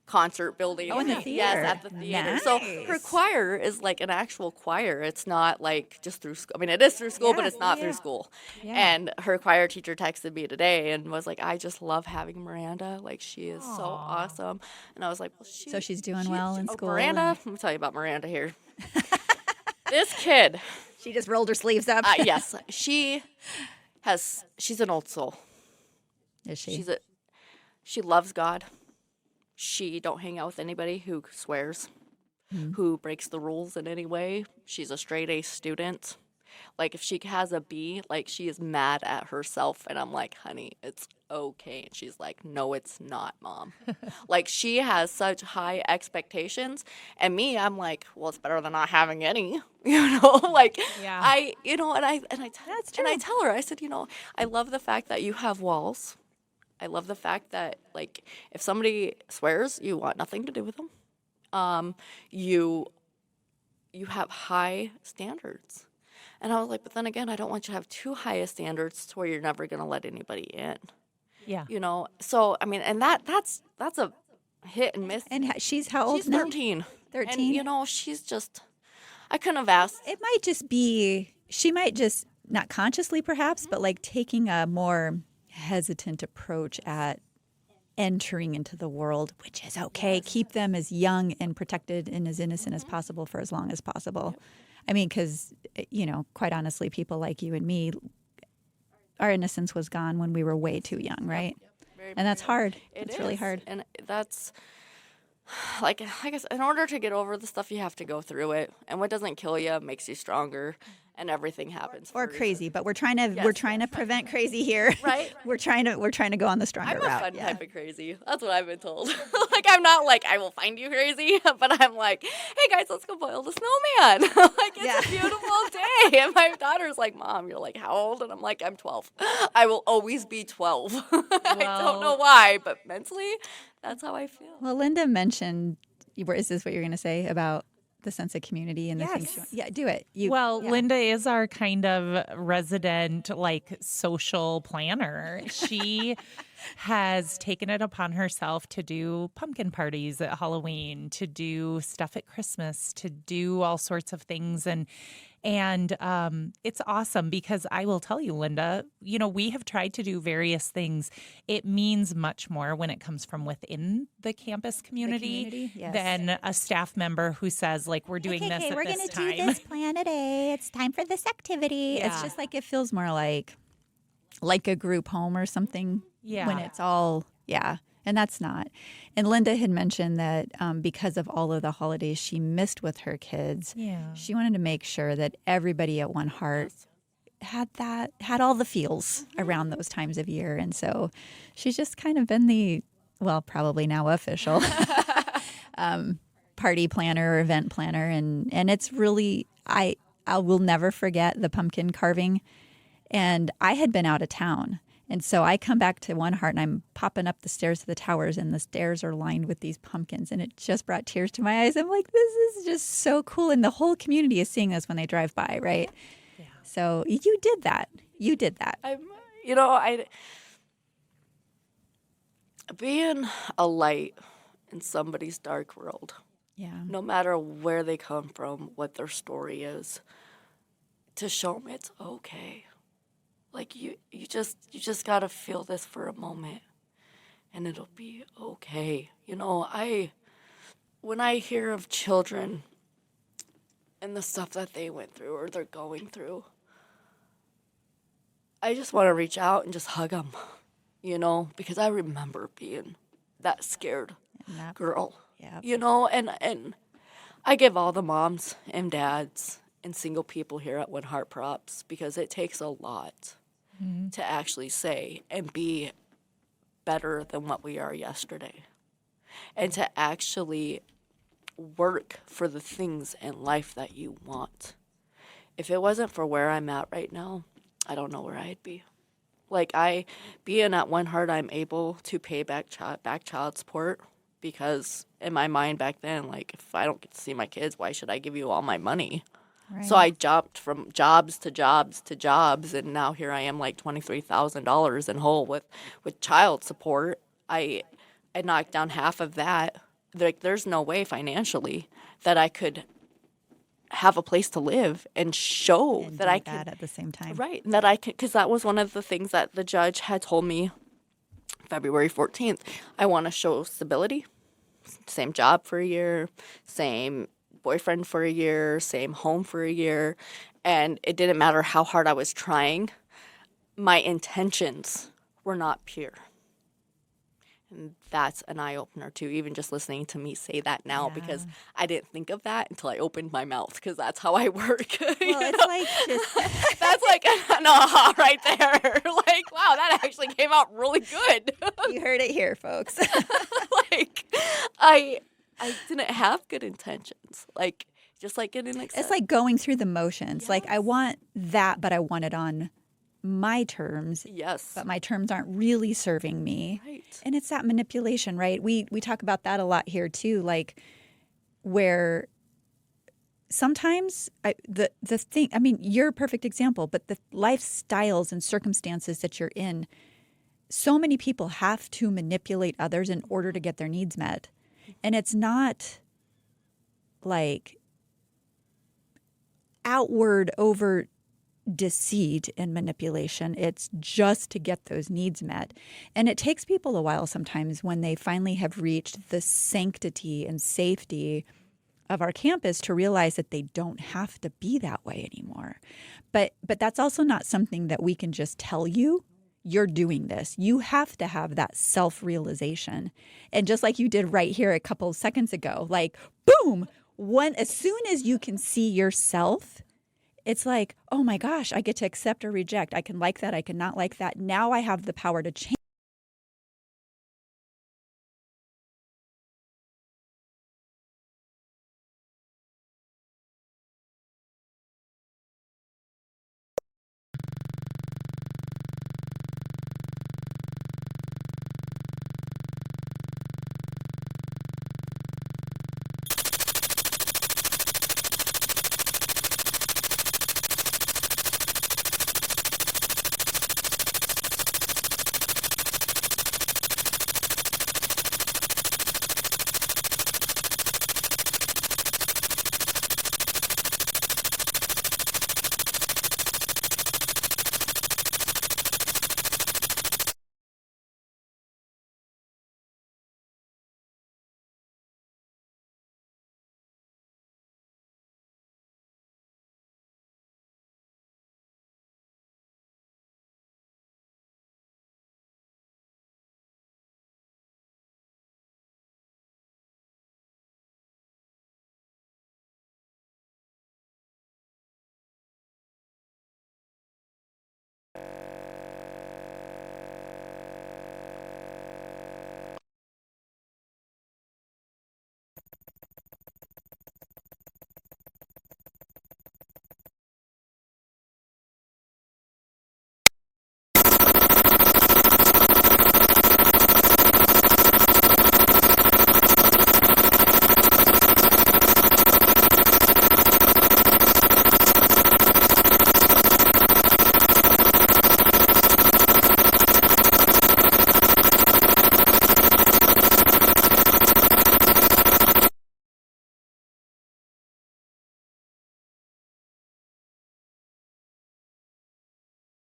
concert building. Oh, in the Yes, theater. at the theater. So her Nice. choir is like an actual choir. It's not like just through school. I mean, it is through school, but it's not through school. Yeah. And her choir teacher texted me today and was like, I just love having Miranda. Like, she is so awesome. And I was like, well, So she's doing well in school Miranda, and- let me tell you about Miranda here. This kid, She just rolled her sleeves up. yes, she's an old soul. Is she? She loves God. She don't hang out with anybody who swears, who breaks the rules in any way. She's a straight A student. Like, if she has a B, like, she is mad at herself. And I'm like, honey, it's okay. And she's like, no, it's not, Mom. Like, she has such high expectations. And me, I'm like, well, it's better than not having any. You know, like, Yeah. and I tell her, I said, I love the fact that you have walls. I love the fact that, like, if somebody swears, you want nothing to do with them. You have high standards. And I was like, but then again, I don't want you to have too high a standards to where you're never going to let anybody in. Yeah. So, I mean, and that's a hit and miss. And she's how old She's now? 13. 13? And, she's just, I couldn't have asked. It might just be, she might just, not consciously perhaps, but like taking a more hesitant approach at entering into the world, which is okay. Keep them as young and protected and as innocent as possible for as long as possible. I mean, because, quite honestly, people like you and me, our innocence was gone when we were way too young, right? And that's hard. It's really hard. And that's, like I guess, in order to get over the stuff, you have to go through it. And what doesn't kill you makes you stronger. And everything happens. Or for a reason. crazy, but we're trying to prevent crazy here. Right. we're trying to go on the stronger I'm a route. fun Yeah. type of crazy. That's what I've been told. Like, I'm not like, I will find you crazy, but I'm like, hey guys, let's go boil the snowman. Like, it's a beautiful day. And my daughter's like, Mom, you're like, how old? And I'm like, I'm 12. I will always be 12. I don't know why, but mentally, that's how I feel. Well, Linda mentioned, is this what you're going to say about the sense of community and the things you want? Yeah, do it. Linda is our kind of resident, like, social planner. She has taken it upon herself to do pumpkin parties at Halloween, to do stuff at Christmas, to do all sorts of things. And it's awesome because I will tell you, Linda, we have tried to do various things. It means much more when it comes from within the campus community, yes. than a staff member who says, like, we're doing this at we're this gonna time. do this plan today. It's time for this activity. Yeah. It's just like it feels more like a group home or something. Yeah. When it's all, and that's not. And Linda had mentioned that because of all of the holidays she missed with her kids, she wanted to make sure that everybody at OneHeart had all the feels around those times of year. And so she's just kind of been probably now official party planner or event planner. And it's really, I will never forget the pumpkin carving. And I had been out of town. And so I come back to OneHeart and I'm popping up the stairs to the towers and the stairs are lined with these pumpkins. And it just brought tears to my eyes. I'm like, this is just so cool. And the whole community is seeing this when they drive by, right? Yeah. So you did that. Being a light in somebody's dark world. Yeah. No matter where they come from, what their story is, to show them it's okay. Like, you just gotta feel this for a moment, and it'll be okay. When I hear of children and the stuff that they went through or they're going through, I just want to reach out and just hug them, you know, because I remember being that scared girl, you know, and I give all the moms and dads and single people here at OneHeart props, because it takes a lot to actually say and be better than what we are yesterday, and to actually work for the things in life that you want. If it wasn't for where I'm at right now, I don't know where I'd be. Like, being at OneHeart, I'm able to pay back child support, because in my mind back then, like, if I don't get to see my kids, why should I give you all my money? Right. So I jumped from jobs to jobs to jobs, and now here I am, like $23,000 in hole with child support. I knocked down half of that. Like, there's no way financially that I could have a place to live and show And that do I that could. at the same time. Right, and that I could, because that was one of the things that the judge had told me February 14th. I want to show stability, same job for a year, same boyfriend for a year, same home for a year, and it didn't matter how hard I was trying. My intentions were not pure. And that's an eye-opener, too, even just listening to me say that now, because I didn't think of that until I opened my mouth, because that's how I work. Well, it's like just That's like an aha right there. Like, wow, that actually came out really good. you heard it here, folks. Like, I didn't have good intentions. Like, just like getting accepted. It's like going through the motions. Like, I want that, but I want it on my terms. Yes. But my terms aren't really serving me. Right. And it's that manipulation, right? We talk about that a lot here too, like where sometimes the thing, I mean, you're a perfect example, but the lifestyles and circumstances that you're in, so many people have to manipulate others in order to get their needs met. And it's not like outward overt deceit and manipulation. It's just to get those needs met. And it takes people a while sometimes when they finally have reached the sanctity and safety of our campus to realize that they don't have to be that way anymore. But that's also not something that we can just tell you. You're doing this. You have to have that self-realization. And just like you did right here a couple of seconds ago, like, boom, as soon as you can see yourself, it's like, oh my gosh, I get to accept or reject. I can like that. I can not like that. Now I have the power to change.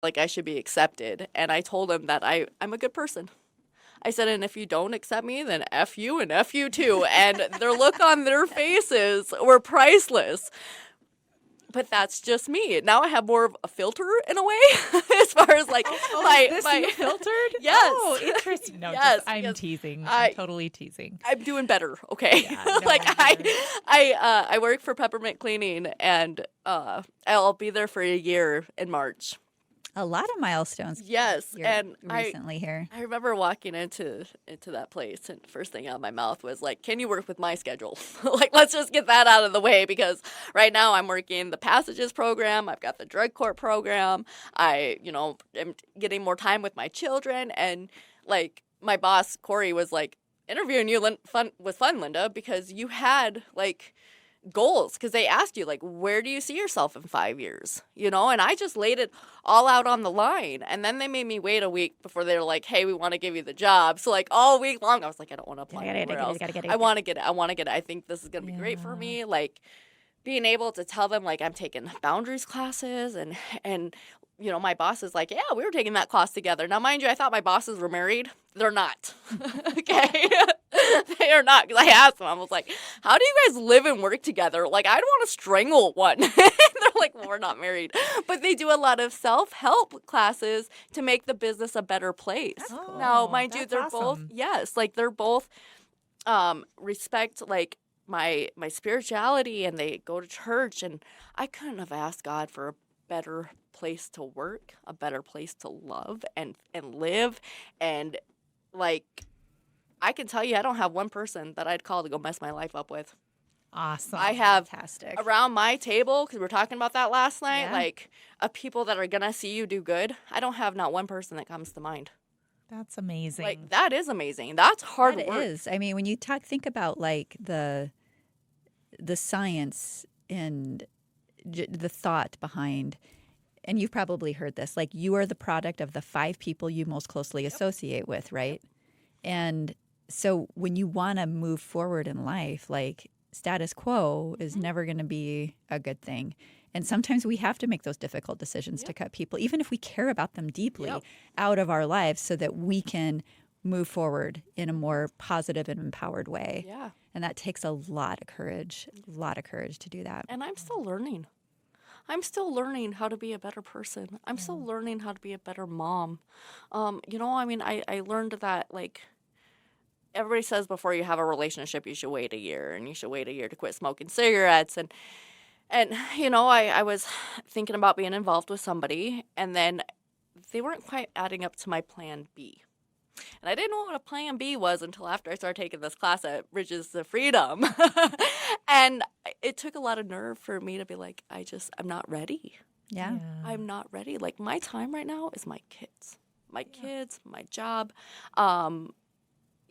Like, I should be accepted. And I told him that I'm a good person. I said, and if you don't accept me, then F you and F you too. And their look on their faces were priceless. But that's just me. Now I have more of a filter in a way as far as like This you filtered? Yes. Oh, interesting. No, Yes, I'm yes. teasing. I'm totally teasing. I'm doing better, okay? Yeah, no, like I'm better. I work for Peppermint Cleaning, and I'll be there for a year in March. A lot of milestones. Yes, here and recently here. I remember walking into that place, and first thing out of my mouth was like, "Can you work with my schedule? Like, let's just get that out of the way, because right now I'm working the Passages program. I've got the drug court program. I, am getting more time with my children, and like my boss Corey was like, interviewing you was fun, Linda, because you had like goals, because they asked you like, where do you see yourself in 5 years, and I just laid it all out on the line, and then they made me wait a week before they were like, hey, we want to give you the job. So like all week long I was like, I don't want to apply anywhere else. I want to get it. I think this is going to be great for me, like being able to tell them like I'm taking boundaries classes, and my boss is like, yeah, we were taking that class together. Now, mind you, I thought my bosses were married. They're not. Okay? They are not. Because I asked them, I was like, how do you guys live and work together? Like, I don't want to strangle one. They're like, well, we're not married. But they do a lot of self-help classes to make the business a better place. Cool. Now, mind you, That's they're awesome. both, yes, like they're both respect, like, my spirituality, and they go to church, and I couldn't have asked God for a better place to work, a better place to love and live. And like, I can tell you, I don't have one person that I'd call to go mess my life up with. Awesome. I have Fantastic. around my table, because we were talking about that last night, Yeah. like of people that are gonna see you do good. I don't have not one person that comes to mind. That's amazing. Like, that is amazing. That's hard That work. is. I mean, when you think about like the science and the thought behind, and you've probably heard this, like you are the product of the 5 people you most closely associate with, right? And so when you want to move forward in life, like status quo is never going to be a good thing. And sometimes we have to make those difficult decisions to cut people, even if we care about them deeply, out of our lives, so that we can move forward in a more positive and empowered way. Yeah. And that takes a lot of courage to do that. And I'm still learning. I'm still learning how to be a better person. I'm still learning how to be a better mom. I learned that, like, everybody says before you have a relationship, you should wait a year, and you should wait a year to quit smoking cigarettes. And I was thinking about being involved with somebody, and then they weren't quite adding up to my plan B. And I didn't know what a plan B was until after I started taking this class at Bridges to Freedom. And it took a lot of nerve for me to be like, I'm not ready. Yeah. I'm not ready. Like, my time right now is my kids. My kids, my job.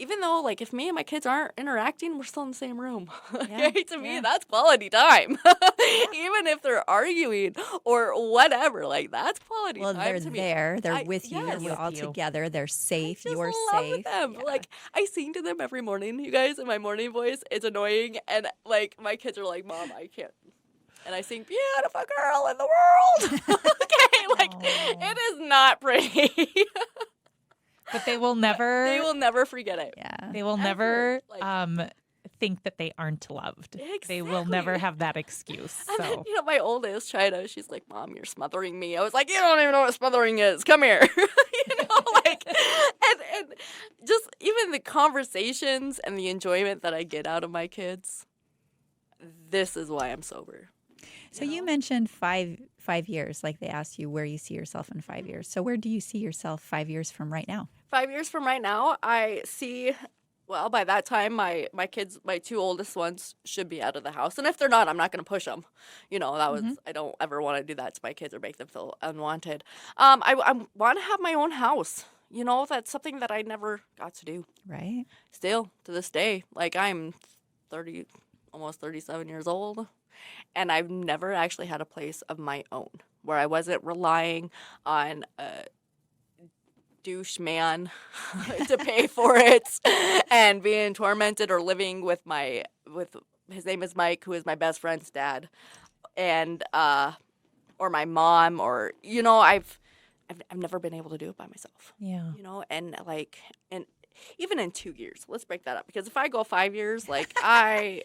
Even though, like, if me and my kids aren't interacting, we're still in the same room. Okay? To me, that's quality time. Even if they're arguing or whatever, like, that's quality Well, time they're to me. there. They're with you. yes. You're all With you. together. They're safe. I just You're love safe. them. Yeah. Like, I sing to them every morning, you guys, in my morning voice. It's annoying. And, like, my kids are like, Mom, I can't. And I sing, beautiful girl in the world. Okay, like, it is not pretty. but they will never. They will never forget it. Yeah. They will Ever. never Like- think that they aren't loved. They will Exactly. nehave have that excuse. And then, So my oldest she's like, Mom, you're smothering me. I was like, you don't even know what smothering is. Come here. And just even the conversations and the enjoyment that I get out of my kids, this is why I'm sober. So you mentioned 5 years, like they asked you where you see yourself in 5 years. So where do you see yourself 5 years from right now? 5 years from right now, I see, well, by that time, my kids, my 2 oldest ones, should be out of the house. And if they're not, I'm not going to push them. That was, I don't ever want to do that to my kids or make them feel unwanted. I want to have my own house. That's something that I never got to do. Right. Still, to this day, like, I'm 30, almost 37 years old, and I've never actually had a place of my own where I wasn't relying on a douche man to pay for it and being tormented or living with his name is Mike, who is my best friend's dad, and or my mom, or I've never been able to do it by myself. yeah. And even in 2 years, let's break that up, because if I go 5 years, like, 5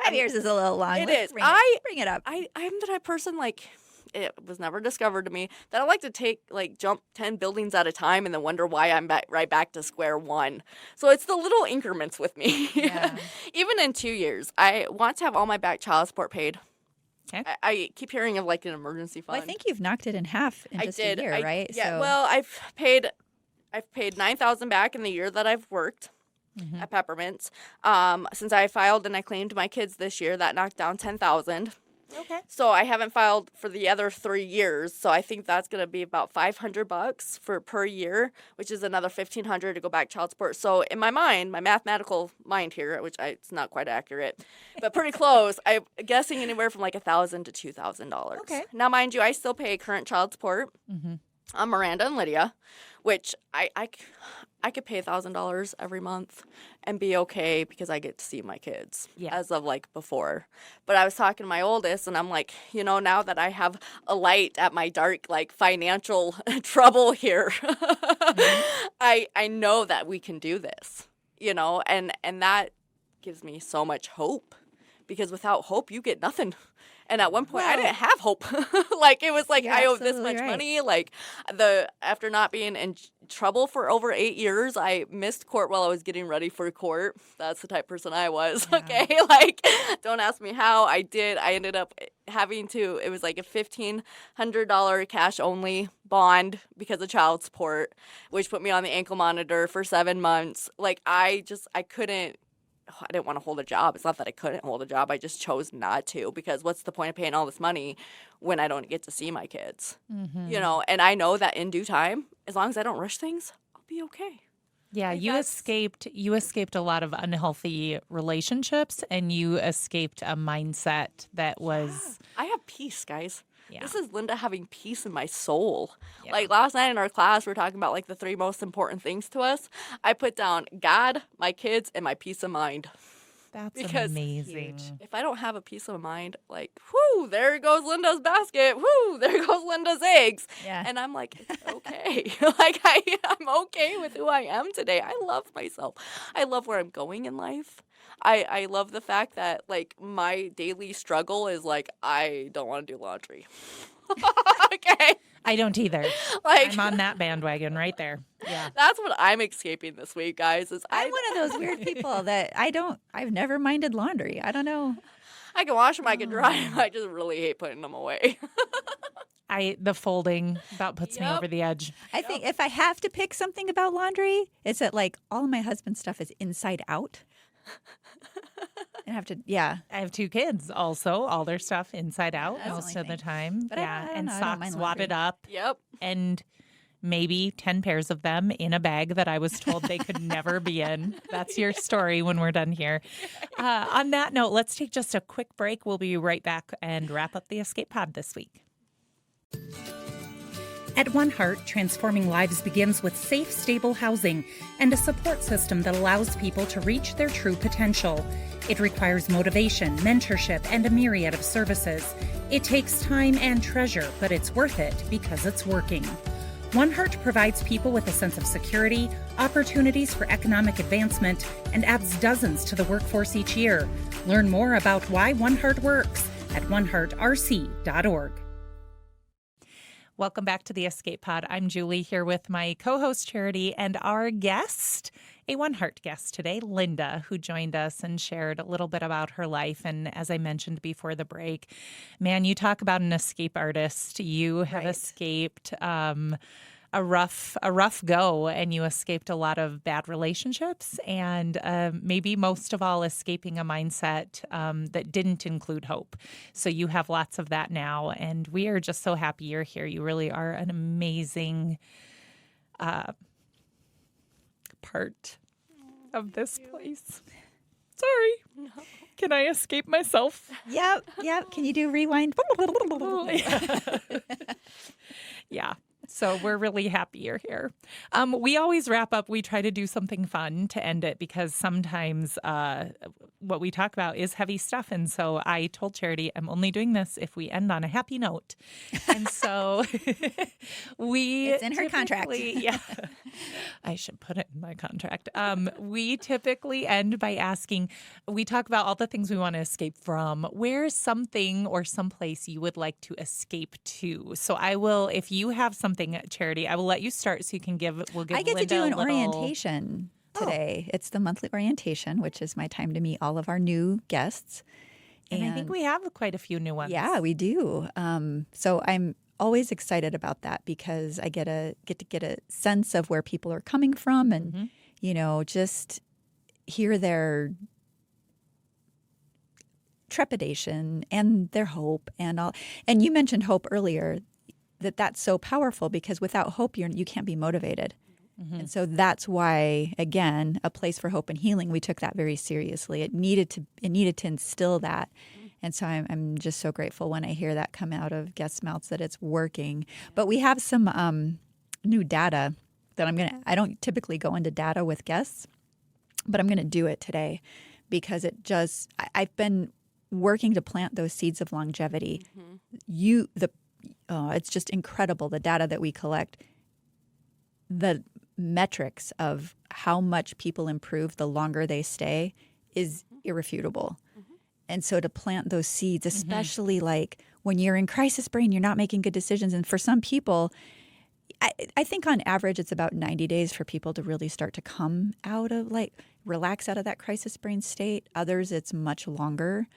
5 years is a little long. It Let's is. Bring it up. I'm the type of person, like, it was never discovered to me that I like to jump 10 buildings at a time and then wonder why I'm right back to square one. So it's the little increments with me. Yeah. Even in 2 years, I want to have all my back child support paid. Okay. I keep hearing of like an emergency fund. Well, I think you've knocked it in half in just a year, right? Yeah. So, Well, I've paid $9,000 back in the year that I've worked at Peppermint's. Since I filed and I claimed my kids this year, that knocked down $10,000. Okay. So I haven't filed for the other 3 years. So I think that's going to be about $500 for per year, which is another $1,500 to go back child support. So in my mind, my mathematical mind here, it's not quite accurate, but pretty close. I'm guessing anywhere from like $1,000 to $2,000. Okay. Now, mind you, I still pay current child support on Miranda and Lydia, which I could pay $1,000 every month and be okay because I get to see my kids as of like before. But I was talking to my oldest and I'm like, now that I have a light at my dark, like financial trouble here, I know that we can do this, and that gives me so much hope, because without hope, you get nothing. And at one point, I didn't have hope. It was like, I owe this much money. After not being in trouble for over 8 years, I missed court while I was getting ready for court. That's the type of person I was. Yeah. Okay. Don't ask me how. I did. I ended up having to, it was like a $1,500 cash only bond because of child support, which put me on the ankle monitor for 7 months. I couldn't. I didn't want to hold a job. It's not that I couldn't hold a job. I just chose not to, because what's the point of paying all this money when I don't get to see my kids? And I know that in due time, as long as I don't rush things, I'll be okay. Yeah, you escaped a lot of unhealthy relationships, and you escaped a mindset that was... I have peace, guys. Yeah. This is Linda having peace in my soul. Yeah. Last night in our class, we were talking about the 3 most important things to us. I put down God, my kids, and my peace of mind. That's because amazing. If I don't have a peace of mind, whoo, there goes Linda's basket. Whoo, there goes Linda's eggs. Yeah. And I'm like, it's okay. I'm okay with who I am today. I love myself. I love where I'm going in life. I love the fact that, my daily struggle is, I don't want to do laundry. Okay? I don't either. I'm on that bandwagon right there. Yeah. That's what I'm escaping this week, guys. I'm one of those weird people that I've never minded laundry. I don't know. I can wash them, I can dry them. I just really hate putting them away. The folding about puts me over the edge. I think if I have to pick something about laundry, it's that all of my husband's stuff is inside out. And I have to, I have 2 kids also, all their stuff inside out That's most the of only the time. But I don't and know, I don't socks mind wadded laundry. up. Yep. And maybe 10 pairs of them in a bag that I was told they could never be in. That's your story when we're done here. On that note, let's take just a quick break. We'll be right back and wrap up the Escape Pod this week. At OneHeart, transforming lives begins with safe, stable housing and a support system that allows people to reach their true potential. It requires motivation, mentorship, and a myriad of services. It takes time and treasure, but it's worth it because it's working. OneHeart provides people with a sense of security, opportunities for economic advancement, and adds dozens to the workforce each year. Learn more about why OneHeart works at oneheartrc.org. Welcome back to the Escape Pod. I'm Julie here with my co-host Charity and our guest, a OneHeart guest today, Linda, who joined us and shared a little bit about her life. And as I mentioned before the break, man, you talk about an escape artist. You have escaped a rough go, and you escaped a lot of bad relationships, and maybe most of all, escaping a mindset that didn't include hope. So you have lots of that now, and we are just so happy you're here. You really are an amazing part of this place. Sorry. No. Can I escape myself? Yep. Can you do rewind? Yeah. So we're really happy you're here. We always wrap up. We try to do something fun to end it because sometimes what we talk about is heavy stuff. And so I told Charity I'm only doing this if we end on a happy note. And so It's in her contract. Yeah, I should put it in my contract. We typically end by asking, we talk about all the things we want to escape from. Where's something or someplace you would like to escape to? So I will, if you have something, Charity, I will let you start so you can we'll give I get Linda to do a an little... orientation today. It's the monthly orientation, which is my time to meet all of our new guests. And I think we have quite a few new ones. Yeah, we do. So I'm always excited about that because I get to get a sense of where people are coming from and, just hear their trepidation and their hope and all. And you mentioned hope earlier, that's so powerful because without hope, you can't be motivated. Mm-hmm. And so that's why, again, a place for hope and healing, we took that very seriously. It needed to instill that. And so I'm just so grateful when I hear that come out of guests' mouths that it's working. But we have some new data that I don't typically go into data with guests, but I'm going to do it today because I've been working to plant those seeds of longevity. Mm-hmm. It's just incredible, the data that we collect. The metrics of how much people improve the longer they stay is irrefutable. Mm-hmm. And so to plant those seeds, especially like when you're in crisis brain, you're not making good decisions. And for some people, I think on average, it's about 90 days for people to really start to come out of relax out of that crisis brain state. Others, it's much longer.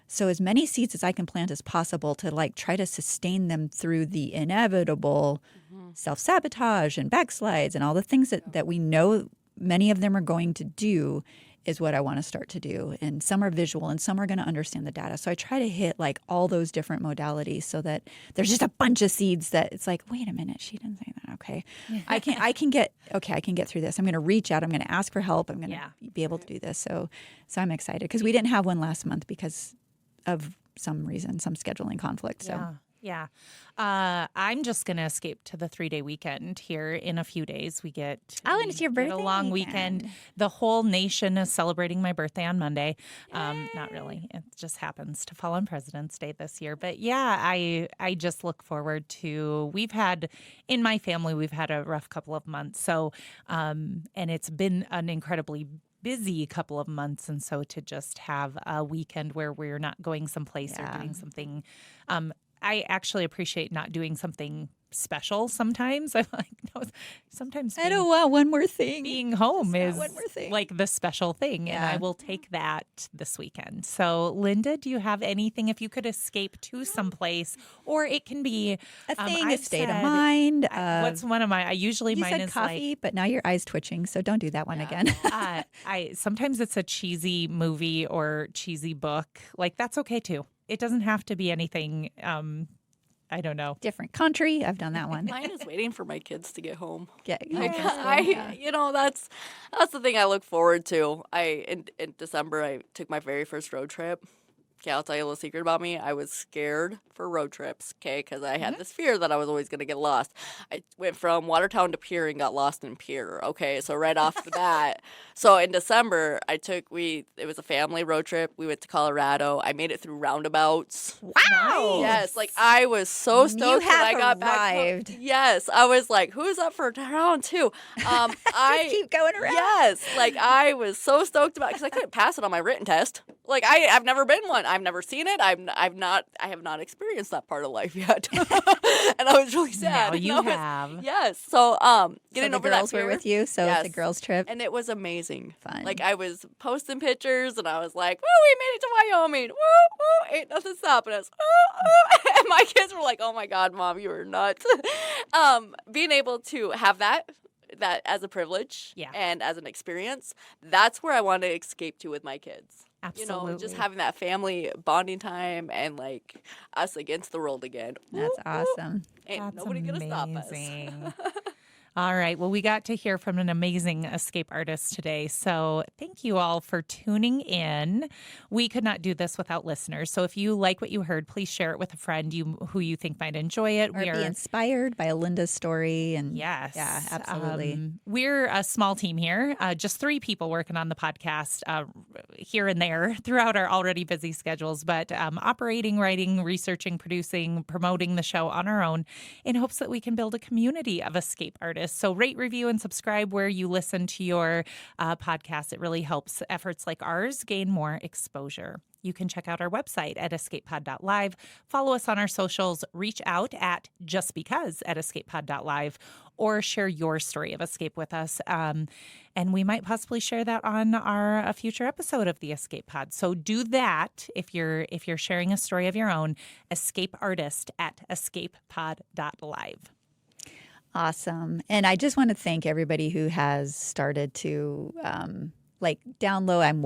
So as many seeds as I can plant as possible to try to sustain them through the inevitable self-sabotage and backslides and all the things that we know many of them are going to do is what I want to start to do. And some are visual and some are going to understand the data. So I try to hit all those different modalities so that there's just a bunch of seeds that it's wait a minute, she didn't say that. Okay. I can get through this. I'm going to reach out. I'm going to ask for help. I'm going to be able to do this. So I'm excited because we didn't have one last month because of some reason, some scheduling conflict. So yeah. I'm just going to escape to the 3-day weekend here in a few days. We get it's your birthday a long weekend. The whole nation is celebrating my birthday on Monday. Not really. It just happens to fall on President's Day this year. But yeah, I just look forward to, in my family, we've had a rough couple of months. So, and it's been an incredibly busy couple of months, and so to just have a weekend where we're not going someplace or doing something, I actually appreciate not doing something special sometimes. I'm no, sometimes I don't want one more thing. Being home is one more thing. The special thing, and I will take that this weekend. So, Linda, do you have anything if you could escape to someplace, or it can be a thing, a state of mind? What's one of my? You mine said is coffee, but now your eye's twitching, so don't do that one again. Sometimes it's a cheesy movie or cheesy book. That's okay too. It doesn't have to be anything. I don't know. Different country. I've done that one. Mine is waiting for my kids to get home. That's the thing I look forward to. In December, I took my very first road trip. Okay, I'll tell you a little secret about me. I was scared for road trips, because I had this fear that I was always going to get lost. I went from Watertown to Pierre and got lost in Pierre. Okay, so right off the bat. So in December, it was a family road trip. We went to Colorado. I made it through roundabouts. Wow! Yes, I was so stoked when I got arrived. back. Yes, I was like, who's up for round two? I keep going around. Yes, I was so stoked about it because I couldn't pass it on my written test. I've never been one. I've never seen it. I have not experienced that part of life yet. And I was really sad. Now you have. Yes. So getting over that fear. The girls were with you, so it's a girls trip. And it was amazing. Fun. I was posting pictures and I was like, woo, we made it to Wyoming. Woo, woo, ain't nothing stopping us. Woo, woo. And my kids were like, oh my God, Mom, you are nuts. Being able to have that as a privilege and as an experience, that's where I want to escape to with my kids. Absolutely. Just having that family bonding time and us against the world again. That's awesome. Ain't nobody gonna stop us. All right. Well, we got to hear from an amazing escape artist today. So thank you all for tuning in. We could not do this without listeners. So if you like what you heard, please share it with a friend who you think might enjoy it. Or be inspired by Linda's story. And yes. Yeah, absolutely. We're a small team here, just 3 people working on the podcast here and there throughout our already busy schedules, but operating, writing, researching, producing, promoting the show on our own in hopes that we can build a community of escape artists. So rate, review, and subscribe where you listen to your podcast. It really helps efforts like ours gain more exposure. You can check out our website at escapepod.live. Follow us on our socials. Reach out at justbecause@escapepod.live or share your story of escape with us. And we might possibly share that on a future episode of the Escape Pod. So do that if you're sharing a story of your own. escapeartist@escapepod.live. Awesome. And I just want to thank everybody who has started to down low. I'm